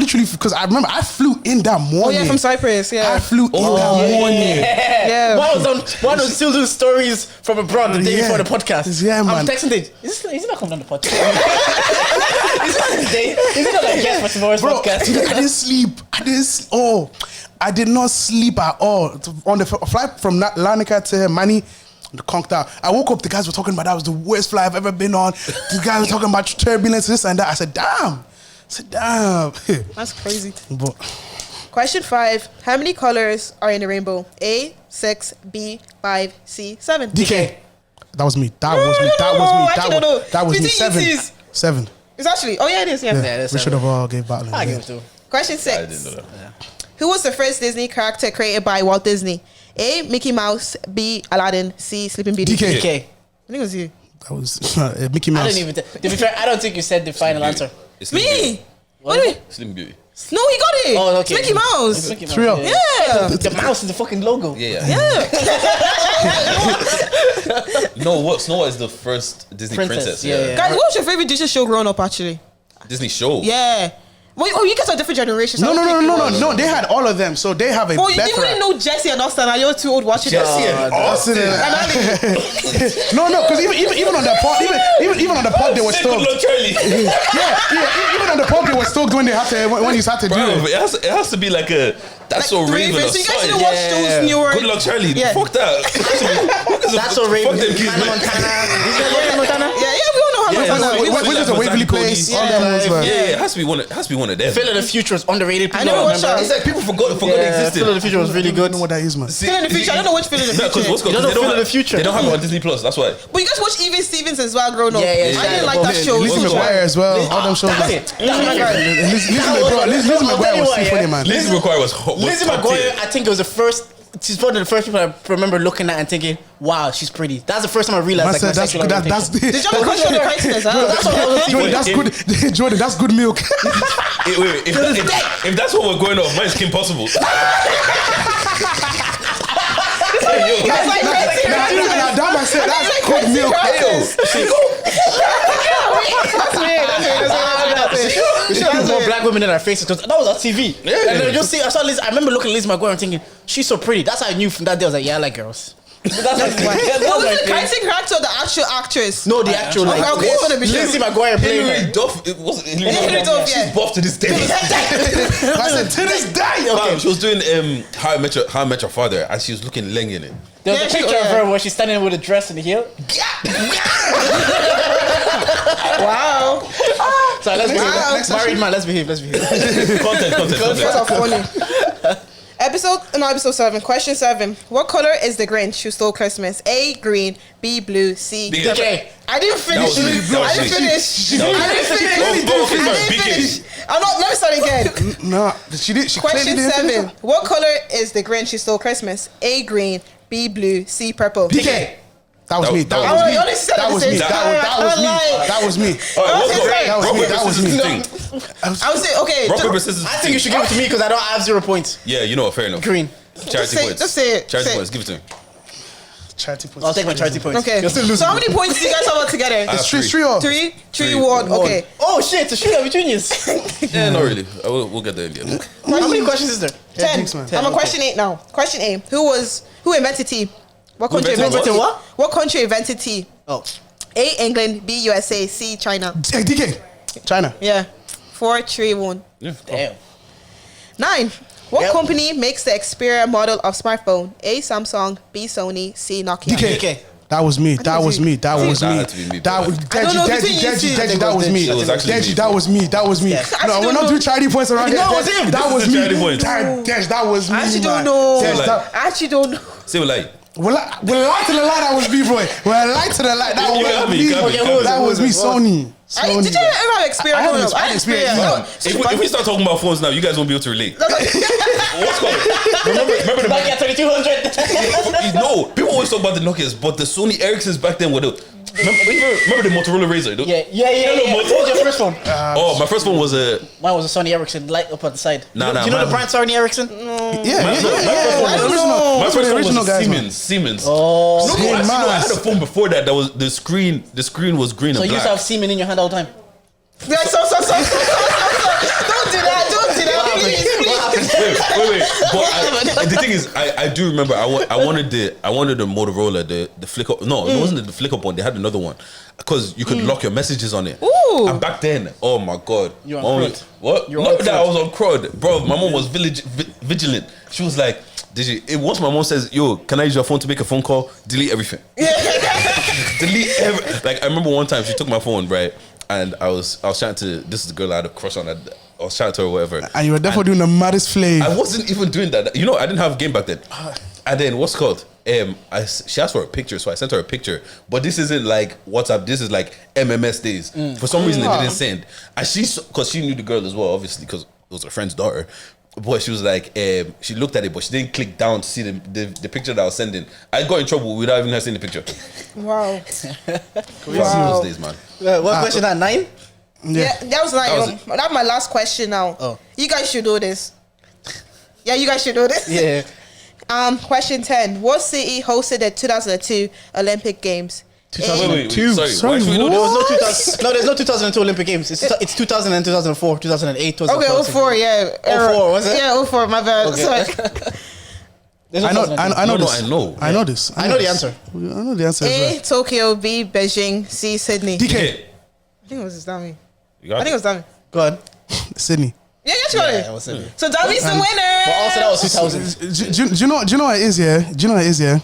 remember I flew in that morning. Oh yeah, from Cyprus. Yeah. I flew in that morning. Yeah. One was still doing stories from abroad the day Yeah. before the podcast. Yeah, man. I'm texting Dave. Is he not coming on the podcast? Is it not like yes for tomorrow's Bro, podcast? I didn't sleep. I did not sleep at all. On the flight from Larnaca to Mani, conked out. I woke up, the guys were talking about that was the worst flight I've ever been on. The guys were talking about turbulence, this and that. I said, damn. That's crazy. But Question 5. How many colors are in the rainbow? A. 6. B. 5. C. 7. DK. That was me. That No, was me. no, That no, was me. actually, no. That was me. Between 7. ETs. 7. It's actually. Oh yeah, it is. Yeah. Yeah, that's we 7. should have all gave battle. I give it to him. Question I didn't 6. know that. Who was the first Disney character created by Walt Disney? A. Mickey Mouse. B. Aladdin. C. Sleeping Beauty. DK. DK. I think it was you. That was Mickey I Mouse. didn't even. To be fair, I don't think you said the final answer. It's Sleeping Beauty. Me. What do you? Sleeping Beauty. No, he got it. Oh, okay. It's Mickey Mouse. It's Mickey Mouse, 3-0. Yeah. The mouse is the fucking logo. Yeah. Yeah. No, Snow White is the first Disney princess. Yeah. Guys, what was your favorite Disney show growing up? Actually. Disney show. Yeah. Wait, oh, you guys are different generations. No. They had all of them, so they have a Oh, you plethora. didn't know Jesse and Austin. Are you too old watching Jesse that? and Austin. No, because even on the pod, even on the pod, they were stoked. Look, Charlie. Even on the pod, they were stoked when they had to when you had to do Bro, it. it has to be like a That's So Raven or So you guys something. didn't watch those newer. Good luck, Charlie. Yeah. Fuck that. That's So Raven. Fuck them kids, Hannah man. Montana. Hannah Montana. Yeah, we all know how Yeah, Montana. yeah, We watched Which is a Waverly Place. All them ones, man. Yeah, it has to be one. It has to be one of them. Phil of the Future was underrated. I never watched that. It's like people forgot it Yeah, existed. Phil of the Future was really I good. don't know what that is, man. Phil in the Future. I don't know which Phil in the No, because Future. what's called? You don't know They Phil of the Future? They don't have it on Disney Plus. That's why. But you guys watch Even Stevens as well, growing up. Yeah, yeah, I didn't yeah. like that show. Lizzie What's McGuire as well. All them shows. That's Like, it. Lizzie McGuire. Lizzie McGuire was too funny, man. Lizzie McGuire was hot. Lizzie McGuire, I think it was the first. She's one of the first people I remember looking at and thinking, "Wow, she's pretty." That's the first time I realized. That's Like, my that's sexual that's orientation. Did you have a crush on the Christmas? That's what I was thinking. Jordan, that's good. Jordan, that's good milk. Wait, if that's what we're going off, mine's Kim Possible. Now, damn, I said that's good milk. We should have more black women in our faces because that was on TV. Yeah. And then just see, I saw Liz. I remember looking at Liz McGuire and thinking, she's so pretty. That's how I knew from that day. I was like, yeah, I like girls. That's my What was the casting character or the actual actress? No, the actual like Okay, who's gonna be Lizzie McGuire playing Hilary her. Duff. It wasn't Hilary Duff, yeah. She's buff to this day. I said to this day. Okay. She was doing How I Met Your Father, and she was looking leng in it. There was Yeah, a she- picture of yeah. her where she's standing with a dress and a heel. Wow. So let's behave. Wow. Next married man, let's behave. Content. Those are funny. Episode 7. Question 7. What color is the Grinch who stole Christmas? A, green. B, blue. C, BK. purple. I didn't finish. That was me. I didn't finish. That was I didn't me. finish. Oh, okay, I sorry, didn't BK. finish. I'm not. Let me start again. No, she did. She Question clearly didn't finish 7. it. What color is the Grinch who stole Christmas? A, green. B, blue. C, purple. DK. That was me. That That was Oh, me. you only said That at the was same me. time. That was me. All right, what's Okay, That was rock, me. paper, That was scissors, me. thing. I would say, okay. Rock, paper, scissors. I think you should give it to me because I don't have 0 points. Yeah, you know what? Fair enough. Green. Charity points. Just say it. Charity Say it. points. Give it to me. Charity points. I'll take my charity points. Okay. You're still losing. So how many points do you guys have altogether? It's three all. 3, 3, 1. Okay. Oh shit! To shoot between you. Yeah, not really. We'll get there in the end. How many questions is there? 10. jinx, man. I'm on question 8 now. Question A. Who invented tea? What country invented invented tea? what? What country invented tea? Oh, A, England. B, USA. C, China. DK. China. Yeah. 4, 3, 1. Yeah. damn. 9. What Yep. company makes the Xperia model of smartphone? A, Samsung. B, Sony. C, Nokia. DK. DK. That was me. That was me. That was That me. had to be me, That bro. was I don't know between you two. Deji. That was me. It was actually me, Deji. bro. That was me. That was me. Yeah. No, we're not doing charity points around here. No, it was him. That This was is the me. charity points. Deji, that was me. I actually don't man. know. Deji, Like- that- I actually don't know. Say what like. Well, lie to the light, that was me, boy. Well, lie to the light, that You was got me, me. you got me, you got me. That was me, Sony. Sony. Did you ever have Xperia I have growing up? I have experience. Xperia. If we start talking about phones now, you guys won't be able to relate. What's called? Remember the Nokia 3200. No, people always talk about the Nokias, but the Sony Ericssons back then were the. Remember the Motorola Razr? Yeah. What was your first one? Oh, my first one was a. Mine was a Sony Ericsson, light up at the side. Nah, Do you know mine- the brand Sony Ericsson? Yeah. My Original. first That's what the one original was guys, man. Siemens. Oh. No, Same actually, no, I mass. had a phone before that. That was the screen. The screen was green So and you used black. to have semen in your hand all the time. Yeah, stop. Don't do that. Don't do that. Please. Wait. But the thing is, I do remember. I wanted the Motorola, the flip up. No, it wasn't the flip up one. They had another one because you could lock your messages on it. Ooh. And back then, oh my god, You on Mom- crud. What? You were Not on that crud. I was on crud, bro. My mom was vigilant. She was like, "Did you?" Once my mom says, "Yo, can I use your phone to make a phone call?" Delete everything. Delete everything. Like I remember one time she took my phone, right, and I was chatting to this is the girl I had a crush on. I was chatting to her or whatever. And you were definitely doing the maddest flame. I wasn't even doing that. You know, I didn't have game back then. And then what's called? She asked for a picture, so I sent her a picture. But this isn't like WhatsApp. This is like MMS days. For some reason, they didn't send. And because she knew the girl as well, obviously, because it was her friend's daughter. But she was like, she looked at it, but she didn't click down to see the picture that I was sending. I got in trouble without even her seeing the picture. Wow. Fuck those days, man. What question at 9? Yeah, that was like that's my last question now. Oh. You guys should know this. Yeah, you guys should know this. Yeah. Question 10. What city hosted the 2002 Olympic Games? 2002. Sorry, why should we know There was this? no 2000. No, there's no 2002 Olympic Games. It's 2000 and 2004, 2008, 2004. Okay, 04, yeah. 04, was it? Yeah, 04, my bad. Okay. Sorry. There's no I know 2002. I know No, this. I know. I know this. I know the answer. I know the answer as A, well. Tokyo, B, Beijing, C, Sydney. DK. I think it was Dami. You got I think it was Dami. Go ahead. Sydney. Yeah, you got Yeah, it. it was Sydney. So Dami's the winner. But also that was 2000. Do you know what it is, yeah? Do you know what it is, yeah?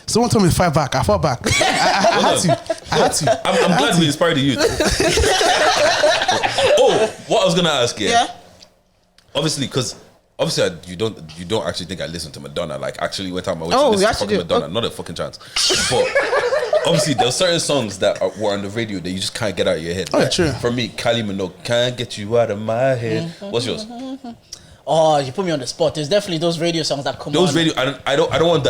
Someone told me to fight back. I fought back. I had to. I'm glad we inspired the youth. Oh, what I was gonna ask, Yeah. Obviously, because you don't actually think I listen to Madonna. Like, actually went out my way to Oh, listen you to actually fucking do. Madonna. Oh. Not a fucking chance. But obviously, there are certain songs that were on the radio that you just can't get out of your head. Oh, yeah, true. For me, Kylie Minogue, can't get you out of my head. What's yours? Oh, you put me on the spot. There's definitely those radio songs that come Those on. radio, I don't want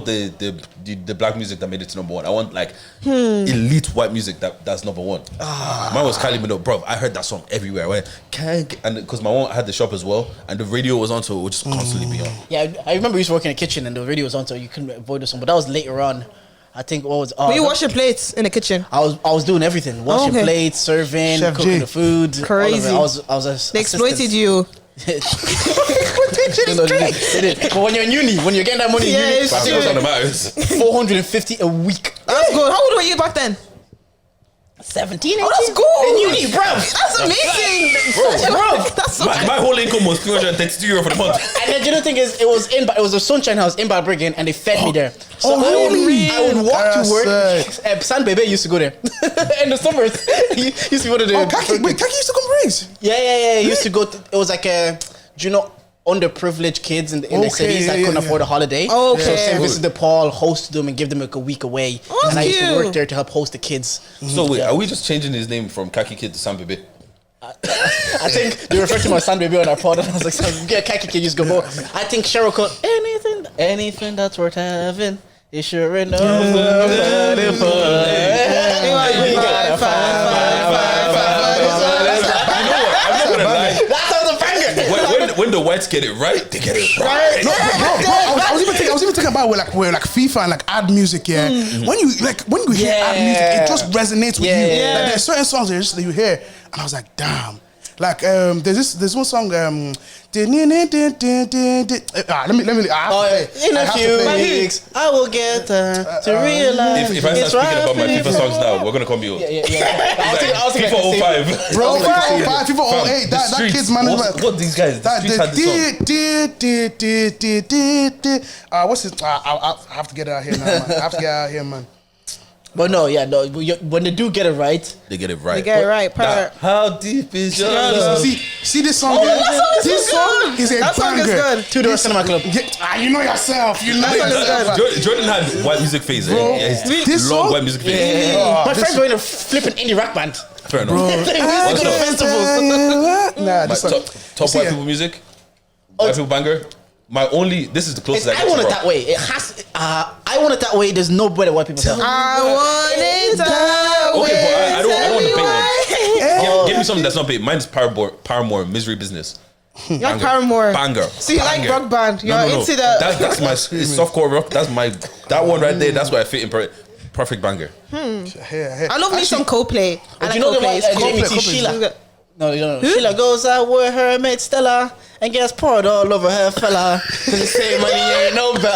the black music that made it to number one. I want like elite white music that's number one. Mine was Kylie Minogue, bro. I heard that song everywhere. I went, and because my mom had the shop as well, and the radio was on, so it would just constantly be on. Yeah, I remember we used to work in a kitchen and the radio was on, so you couldn't avoid the song. But that was later on. I think what was Were you washing plates in the kitchen? I was doing everything, washing Okay. plates, serving, Chef cooking J. the food. Crazy. All of it. I was a They exploited you. They did. But when you're in uni, when you're getting that money Yeah, in uni, it's I think it was true. on the matters. 450 a week. That's good. How old were you back then? 17, Oh, that's good. In uni, bro. That's amazing. Bro, That's so my whole income was €332 for the month. And then the other thing is, it was a Sunshine House in Bad Brigham, and they fed me there. So really? I would walk to work. Parasite. San Bebe used to go there in the summers. He used to be one of the. Kaki used to come raise. Yeah. He used to go. It was like a, do you know, underprivileged kids in the Okay, cities that yeah, couldn't yeah. afford a holiday. Okay. So St. Vincent de Paul hosted them and give them like a week away. Oh, and I used to cute. work there to help host the kids. So wait, are we just changing his name from Kaki Kid to Sam Bebe? I think they referred to my son baby on our pod, and I was like, "Yeah, Kaki can just go more." I think Cheryl called anything that's worth having. You sure enough. That sounds a banger. When the whites get it right, they get it right. No, bro, I was even thinking about where like FIFA and like ad music, yeah. When you hear ad music, it just resonates with you. Yeah. Like there's certain songs that you hear, and I was like, damn. Like there's one song let me In a few weeks, I will get to realize. If I start speaking about my FIFA songs now, we're gonna come you. Yeah. I was thinking FIFA 05. bro, like, FIFA 08, that kid's man. What these guys? The streets had this song. What's his? I have to get it out here now, man. I have to get it out here, man. But no, when they do get it right, They get it right. They get it right. How deep is your love? See this song? Oh, yeah? that song is This so song good. is a That song is banger. good. Two-Door Cinema Club. You know yourself. You know yourself. Jordan had white music phase. Bro, Yeah, his this long song- white music phase. My friend going to flip an indie rock band. Fair enough. Like, we used to go to festivals. Nah, My this song. top See, white yeah. people music, white people banger. This is the closest I I get want to it rock. that way. It has. I want it that way. There's no better white people. Song. I want it that way. Okay, but I don't want the big one. one. Give me something that's not big. Mine's Paramore, Misery Business. You're Paramore. Banger. So you like Banger. rock band. You're No. into the... That's my it's softcore rock. That one right there. That's where I fit in perfect banger. Here. I love me some Coldplay. I like you know the Coldplay. one, Jamie T. Coldplay. Sheila? No, you don't know. Sheila goes out with her mate Stella and gets poured all over her fella. Cause the same money ain't no better.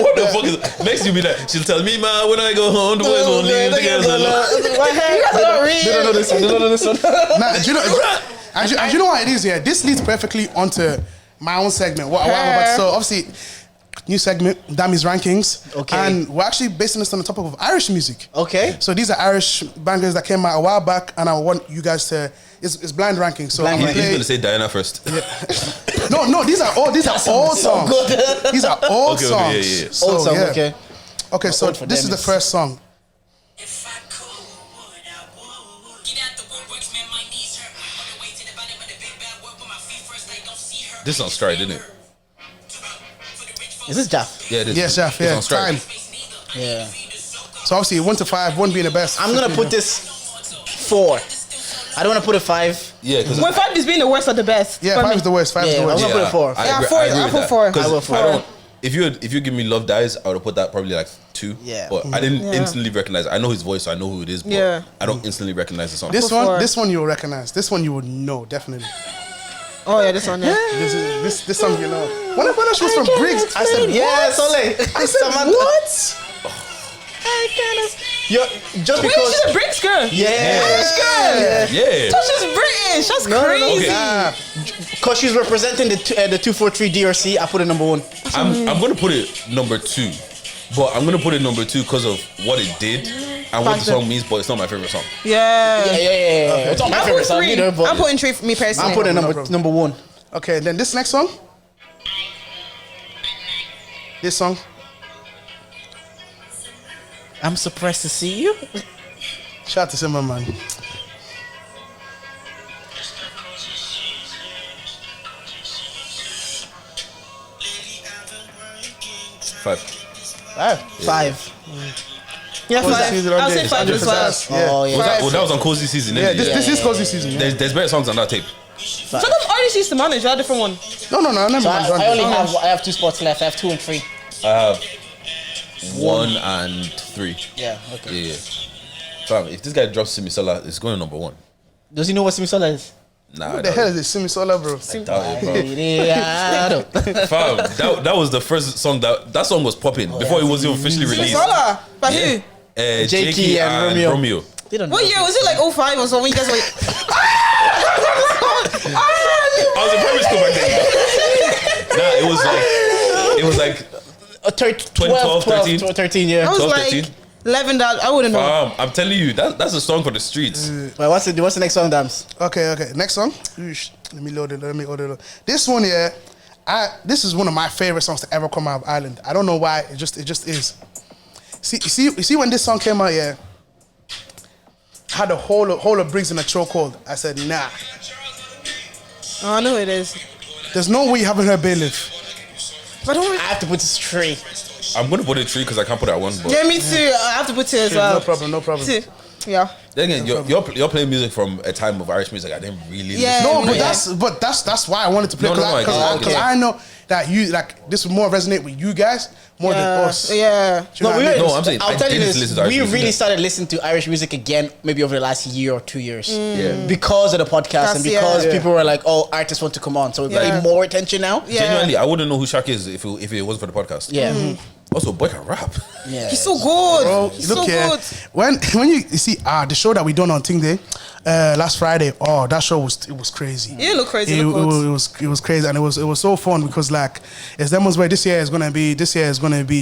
What the fuck is makes you be like? She'll tell me, ma, when I go home, the boys won't leave together. They don't know this one. They don't know this one. Nah, do you know what it is? Yeah, this leads perfectly onto my own segment. What I'm about. So obviously, new segment, Dami's rankings. Okay. And we're actually basing this on the topic of Irish music. Okay. So these are Irish bangers that came out a while back, and I want you guys to. It's blind ranking. So Blind I'm He's gonna gonna play. say Diana first. No, these are all songs. These are all Okay, songs. yeah. So, Old song, yeah. okay. Okay, so Old for this them is the is- first song. If I could, I would. Get out the woodworks, man, my knees hurt. On the way to the bottom of the big bad work with my feet first, they don't see her. This is on Stride, isn't it? Is this Jaff? Yeah, it is. Yes, Jeff. It's Yeah, on Stride. time. Yeah. So obviously 1 to 5, 1 being the best. I'm gonna put this 4. I don't want to put a 5. Yeah, because When 5 is being the worst or the best? Yeah, for 5 me. is the worst. 5 is Yeah, the I'm worst. gonna put a 4. Yeah, 4 is- I put 4. Because I will 4. I don't. if you give me Love Dies, I would have put that probably like 2. Yeah. But I didn't instantly recognize it. I know his voice, so I know who it is, but I don't instantly recognize the song. This one you'll recognize. This one you would know, definitely. Oh yeah, this one. Yeah. This song you know. When I she was from Briggs, I said, Yeah, Sole. I said, what? Yo, just Wait, because. she's a British girl. British girl. Yeah. So she's British. That's crazy. Because she's representing the 243 DRC, I put it number 1. I'm gonna put it number 2, but I'm gonna put it number 2 because of what it did and what the song means. But it's not my favorite song. Yeah. Yeah. It's not my favorite song either, but I'm putting 3 for me personally. I'm putting number 1. Okay, then this next song. This song. I'm surprised to see you. Shout out to Simba, man. Five. Yeah, Cozy 5. Season I'll all say day. 5 as well. Yeah. Oh, yeah. That was on Cozy Season. Yeah, Innit? this is Cozy Season. Yeah. There's better songs on that tape. So them artists used to manage a different one. No, I never So mind. I have 2 spots left. I have 2 and 3. I have 1 and 3. Yeah, okay. Yeah. Fam, if this guy drops Simisola, it's going to number 1. Does he know what Simisola is? Nah. What the hell is this? Simi Sola, bro. Doubt it, bro. Fam, that was the first song that song was popping before it was even officially released. Sola. By who? Jakey and Romeo. They don't know. What year was it? Like 05 or so? When you guys were. I was in primary school back then. Nah, it was like 12, 13. 13, yeah. I was 12, like 13. 11. That I wouldn't know. I'm telling you, that's a song for the streets. Wait, what's the next song, Dams? Okay. Next song. Oosh. Let me load it. This one, yeah. This is one of my favorite songs to ever come out of Ireland. I don't know why. It just is. See when this song came out, yeah. Had the whole of Briggs in a chokehold. I said, nah. Oh, I know it is. There's no way you haven't heard Bailiff. But don't. I have to put this 3. I'm gonna put it 3 because I can't put it at 1. But Yeah, me too. I have to put 2 as well. No problem. 2. Yeah. then again, you're playing music from a time of Irish music I didn't really Yeah. listen to. No, but that's why I wanted to play No, I get it. because I know that you like this would more resonate with you guys more than us. Yeah. Do you know what I mean? No, I'm saying I I'll tell you didn't this. listen to Irish We music really then. started listening to Irish music again maybe over the last year or 2 years. Yeah. Because of the podcast and That's- because yeah. people were like, oh, artists want to come on. So we're Yeah. getting more attention now. Yeah. Genuinely, I wouldn't know who Shaq is if it wasn't for the podcast. Yeah. Also, boy can rap. Yeah. He's so good. Bro, He's look so here. good. When you see the show that we done on Ting Day last Friday, that show was crazy. You look crazy. It, Look good. it was crazy and it was so fun because like it's them ones where this year is gonna be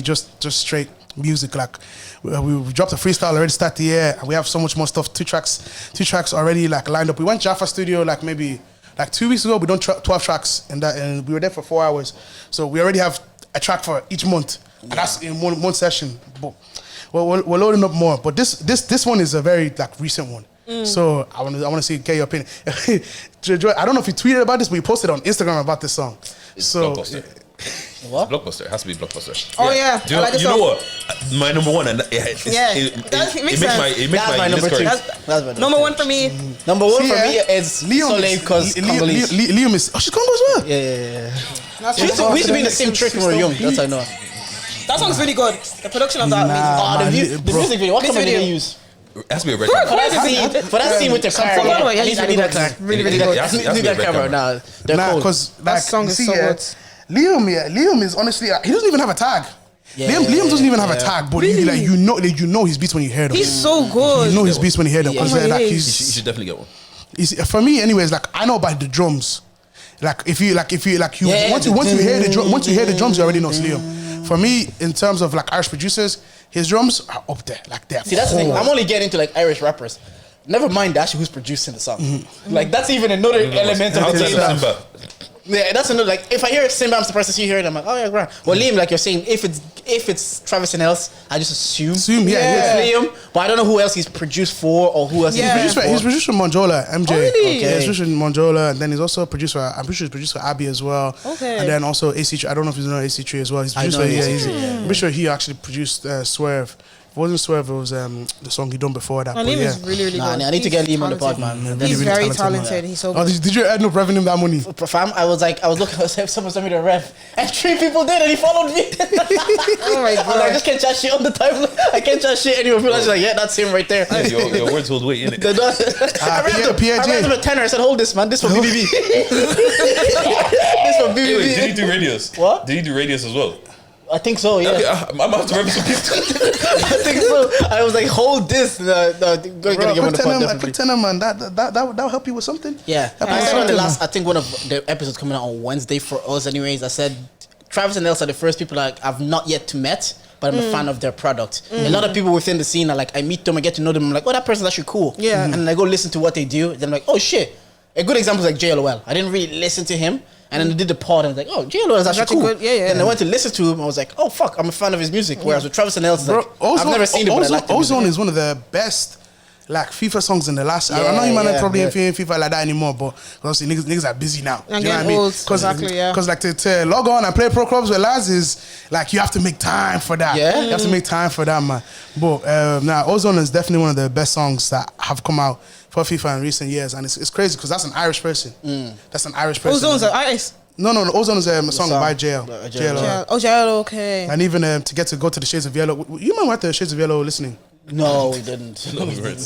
just straight music. Like we dropped a freestyle already start the year and we have so much more stuff. Two tracks already like lined up. We went Jaffa Studio like maybe like 2 weeks ago. We done 12 tracks and we were there for 4 hours. So we already have a track for each month. And that's in one session. But we're loading up more. But this one is a very like recent one. So I want to see get your opinion. I don't know if you tweeted about this, but you posted on Instagram about this song. It's So Blockbuster. What? Blockbuster. It has to be Blockbuster. Oh, yeah. Do you, I like the you know song. what? My number 1 and it That makes sense. makes That's my my list number 2. correct. That's my Number 1 for me. Number 1 See, for me yeah, is Soleil because Congolese. Liam is she's Congo as well. Yeah. That's We used to be in the same church when we were young. That's how I know. That song's really good. The production of that Nah. amazing. The music video. What Music camera did video. they use? It has to be a red Bro, camera. For that scene with the car. By the way, yeah, I he's need really that good. car. Really, really It good. has to Need be a that red camera. camera. Nah, they're Nah, cool. because That like song is see, so good. Liam is honestly he doesn't even have a tag. Liam doesn't even have a tag, but Really? you know his beats when you hear them. He's so good. You know his beats when you hear them because Yeah, like he You is. should definitely get one. for me anyways. Like I know about the drums. Once you hear the drums, you already know it's Liam. For me, in terms of like Irish producers, his drums are up there. Like they're See, that's the thing. cold. I'm only getting into like Irish rappers. Never mind actually who's producing the song. Like that's even another element of the Outside game. of Simba. Yeah, that's another like if I hear Simba, I'm surprised to see you hear it. I'm like, oh yeah, grand. Well, Liam, like you're saying, if it's Travis and else, I just assume. Yeah. It's Liam, but I don't know who else he's produced for or who else Yeah. He's produced for Monjola, MJ. Oh, really? Yeah, he's produced for Monjola, and then he's also produced for. I'm pretty sure he's produced for Abby as well. Okay. And then also AC3. I don't know if you know AC3 as well. He's I produced know for. Yeah, AC3, I'm pretty sure he actually produced Swerve wasn't Swerve, it was the song he done before that. My name is really, really good. I need to get Liam on the pod, talented. man. He's really very talented, talented. He's so Oh, good. did you end up revving him that money? Fam, I was looking, someone sent me the ref, and 3 people did, and he followed me. Oh my I'm like, I god. just can't chat shit on the timeline. I can't chat shit anywhere. People are just like, yeah, that's him right there. Yeah, your words hold weight, innit? I read him a tenner. I said, hold this, man. This for BBB. This for Wait, did he BBB. do radios? What? Did he do radios as well? I think so, yeah. Okay, I'm gonna have to remember some people. I think so. I was like, hold this. Go get him on the pod, definitely. Quick tenor, man. That'll help you with something. Yeah, That'll I help said you on the with last, I think one of the episodes coming out on Wednesday for us, anyways. I said Travis and Els are the first people like I've not yet to met, but I'm a fan of their product. A lot of people within the scene are like, I meet them, I get to know them. I'm like, oh, that person's actually cool. Yeah. And then I go listen to what they do. Then I'm like, oh shit. A good example is like JLOL. I didn't really listen to him. And then I did the pod and I was like, oh, JLOL is actually actually cool. good. Yeah, yeah. Then I went to listen to him. I was like, oh, fuck, I'm a fan of his music. Whereas with Travis and Els, Bro, like, I've never seen it, but I like the music. Ozone is one of the best like FIFA songs in the last. I know you might not probably ain't feeling FIFA like that anymore, but obviously niggas are busy now. And Do you know what I getting mean? old, exactly, yeah. Because like to log on and play pro clubs with lads is like you have to make time for that. Yeah. You have to make time for that, man. But now Ozone is definitely one of the best songs that have come out for FIFA in recent years, and it's crazy because that's an Irish person. That's an Irish person. Ozone's an artist. No, Ozone is a song by JL. JL. Yeah. Oh, JL, okay. And even to go to the Shades of Yellow. You might want the Shades of Yellow listening. No, we didn't. No, we weren't.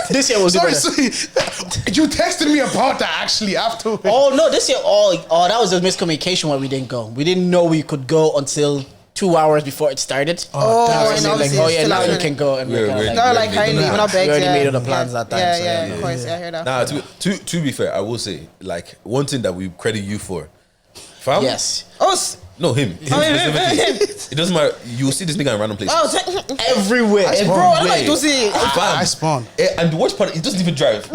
This year was Sorry, different. you texted me about that actually after. Oh no, this year, that was a miscommunication why we didn't go. We didn't know we could go until 2 hours before it started. Oh, that's and it. obviously oh it's yeah, still now you happening. can go. And We're- we're we're- like, No, like kindly, Yeah. we're not begged. We already yeah. made other plans that time, Yeah, so yeah, yeah. of course. Yeah, I hear that. Nah, to be fair, I will say, like, one thing that we credit you for, fam. yes. Oh, No, him. Oh, him, Specifically. It doesn't matter. You will see this nigga in random places. Everywhere. bro, I don't like to see. Fam. I spawn. And the worst part, he doesn't even drive.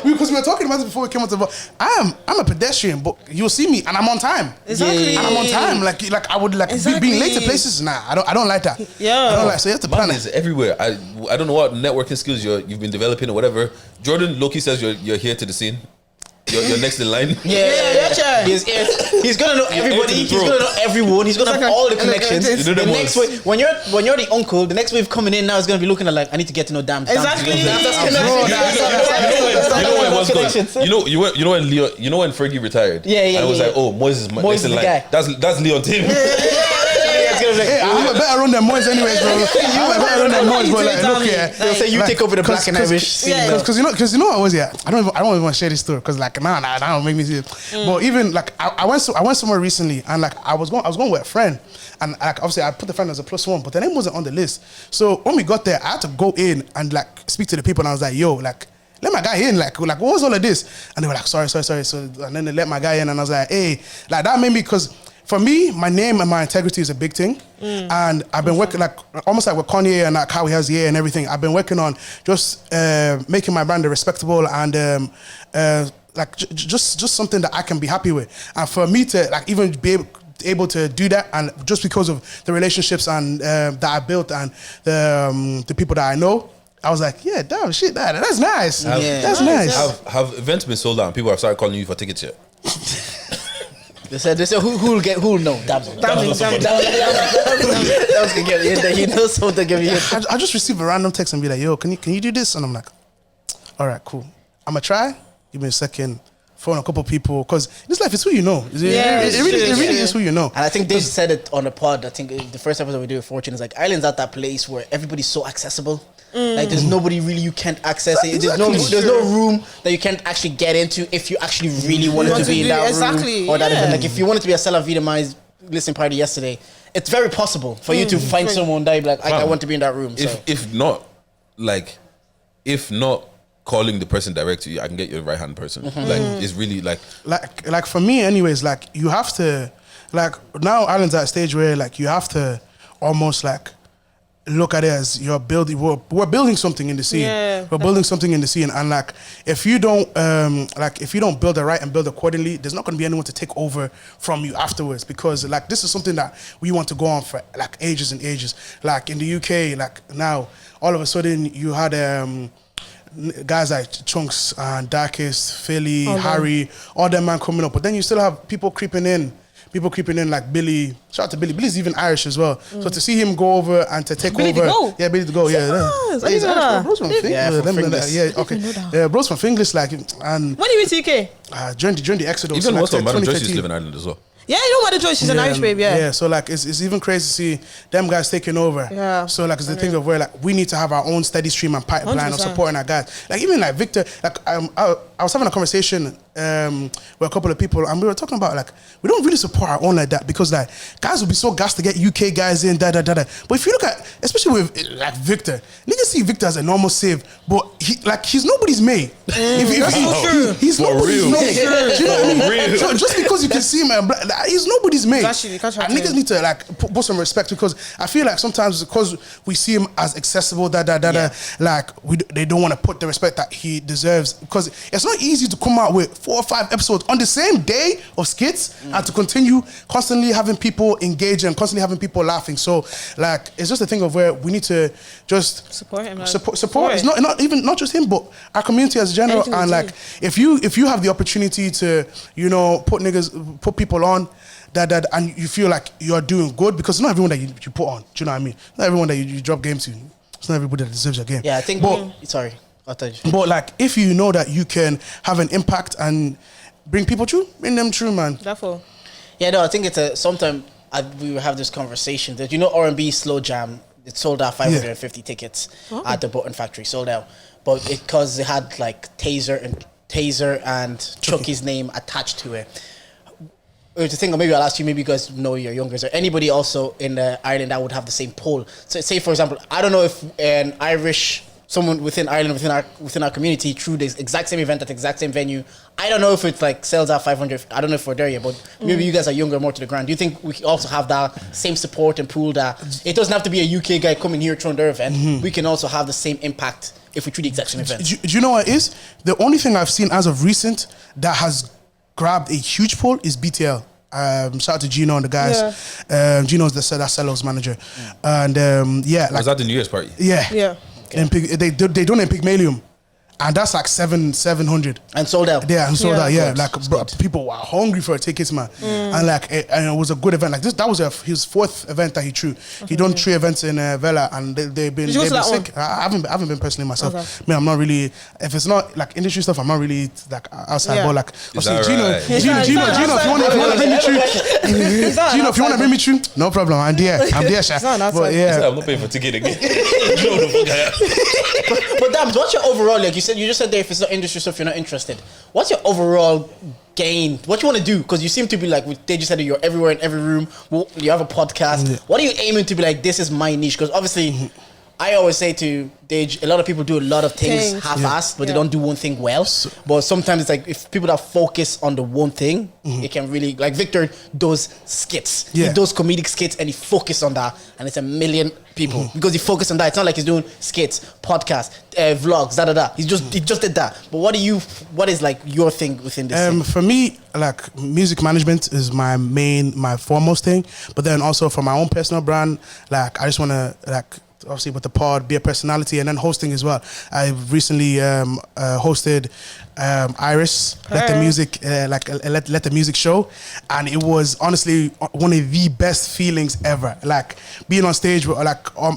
Because we were talking about it before we came on to the I'm a pedestrian, but you'll see me and I'm on time. Exactly. And I'm on time. Like I would like Exactly. being late to places. Nah, I don't like that. Yeah. I don't like. So you have to plan Man it. is everywhere. I don't know what networking skills you've been developing or whatever. Jordan Loki says you're here to the scene. You're next in line. Yeah. He's gonna know everybody. He's gonna know everyone. He's gonna have all the connections. You know The them next ones. wave, when you're the uncle, the next wave coming in now is gonna be looking at like, I need to get to know Dams. Exactly. You know when it was Connections. good. You know when Leo. You know when Fergie retired. Yeah, And it was like, oh, Moise is Moise next is in the line. guy. That's Leon Tim. Hey, I'm a better run than Moise anyways, bro. I'm a better run than Moise, bro. Like, look here. They'll say you take over the black and Irish scene. yeah. now. Because you know what I was I don't even want to share this story because like that don't make me see it. But even like I went somewhere recently and like I was going with a friend and like obviously I put the friend as a +1, but the name wasn't on the list. So when we got there, I had to go in and like speak to the people and I was like, yo, like let my guy in, like what was all of this? And they were like, sorry. So and then they let my guy in and I was like, hey, like that made me because. For me, my name and my integrity is a big thing, and I've been working like almost like with Kanye and like how he has the and everything. I've been working on just making my brand respectable and like just something that I can be happy with. And for me to like even be able to do that, and just because of the relationships and that I built and the people that I know. I was like, yeah, damn, shit, that's nice. That's nice. Have events been sold out and people have started calling you for tickets yet? They said who'll know? Dabs can get it. He knows how to give you. I just receive a random text and be like, yo, can you do this? And I'm like, all right, cool. I'm gonna try. Give me a second. Phone a couple people because this life is who you know. It really is who you know. And I think they said it on the pod. I think the first episode we did with Fortune is like Ireland's at that place where everybody's so accessible. Like there's nobody really you can't access it. There's no room that you can't actually get into if you actually really wanted to be in that room or that event. Like if you wanted to be a Sella Vitamized listening party yesterday, it's very possible for you to find someone that you'd be like, I want to be in that room. If not calling the person direct to you, I can get you the right hand person. Like it's really like for me anyways, like you have to like now Ireland's at a stage where like you have to almost like look at it as you're building we're building something in the scene. We're building something in the scene and like if you don't build it right and build accordingly, there's not gonna be anyone to take over from you afterwards because like this is something that we want to go on for like ages and ages. Like in the UK, like now all of a sudden you had guys like Chunks and Darkest, Philly, Harry, all them man coming up. But then you still have people creeping in people creeping in like Billy. Shout out to Billy. Billy's even Irish as well. So to see him go over and to take Billy over, to go. yeah, Billy to go, yeah. Yes, I He's didn't know Irish, that. bro. Bro's from Finglas. Yeah, okay. Yeah, bro's from Finglas, like, and When you went to UK? during the Exodus, Even like, most of Madam Joyce used 2013. to live in Ireland as well. Yeah, you know Mother Joyce, she's an Irish babe, yeah. Yeah, so like it's even crazy to see them guys taking over. Yeah. So like it's the thing of where like we need to have our own steady stream and pipeline of 100%. supporting our guys. Like even like Victor, like I was having a conversation with a couple of people and we were talking about like we don't really support our own like that because like guys will be so gassed to get UK guys in, da. But if you look at especially with like Victor, niggas see Victor as a normal save, but he's nobody's mate. He's For nobody's real. mate. Do you know what I mean? Real. So just because you can see him, like, he's nobody's mate. Actually, you can't try And to- niggas need to like put some respect because I feel like sometimes because we see him as accessible, like they don't want to put the respect that he deserves because it's not easy to come out with 4 or 5 episodes on the same day of skits and to continue constantly having people engaging and constantly having people laughing. So like it's just a thing of where we need to just Support him, like, support. It's not just him, but our community as a general. Anything we And do. like if you have the opportunity to put people on that and you feel like you're doing good because not everyone that you put on. Do you know what I mean? Not everyone that you drop game to. It's not everybody that deserves your game. Yeah, I think. Sorry, I'll tell you. But like if you know that you can have an impact and bring people through, bring them through, man. Therefore. Yeah, no, I think it's sometimes we will have this conversation that R&B Slow Jam, it sold out 550 tickets at the Button Factory, sold out, but because it had like Taser and Chucky's name attached to it. To think, or maybe I'll ask you, maybe you guys know you're younger. Is there anybody also in Ireland that would have the same pull? So say, for example, I don't know if an Irish, someone within Ireland, within our community, through the exact same event at the exact same venue, I don't know if it like sells out 500. I don't know if we're there yet, but maybe you guys are younger, more to the ground. Do you think we also have that same support and pool that it doesn't have to be a UK guy coming here throwing their event? We can also have the same impact if we treat the exact same event. Do you know what it is? The only thing I've seen as of recent that has grabbed a huge pull is BTL. Shout out to Gino and the guys. Gino's that Cello's manager. And like, Was that the New Year's party? yeah. They done in Pygmalion. And that's like 700. And sold out. Yeah, and sold Yeah. out. Yeah, Good. like bro, people were hungry for tickets, man. And like, and it was a good event. Like this, that was his 4th event that he threw. He done 3 events in Vela, and they've been Did you go to that sick. I haven't been personally myself. Okay. Man, I'm not really. If it's not like industry stuff, I'm not really like outside. Yeah. But like, Is that Gino, right? Gino, if you want to bring me through, not Gino, if you want to bring me through, no problem. I'm there, Sha. not an outside. But yeah, I'm not paying for ticket again. You know the fuck I am. But damn, what's your overall, like you just said there, if it's not industry stuff, you're not interested. What's your overall gain? What you want to do? Because you seem to be like, they just said that you're everywhere in every room. Well, you have a podcast. Yeah. What are you aiming to be like, this is my niche? Because obviously, I always say to Dej, a lot of people do a lot of things half-assed, but they don't do one thing well. But sometimes it's like, if people that focus on the one thing, it can really, like Victor does skits. Yeah. He does comedic skits and he focuses on that, and it's 1 million people because he focused on that. It's not like he's doing skits, podcasts, vlogs, He just did that. But what is like your thing within this thing? For me, like music management is my foremost thing. But then also for my own personal brand, like I just want to like obviously with the pod be a personality and then hosting as well. I recently hosted Iris let the music let the music show, and it was honestly one of the best feelings ever. Like being on stage with,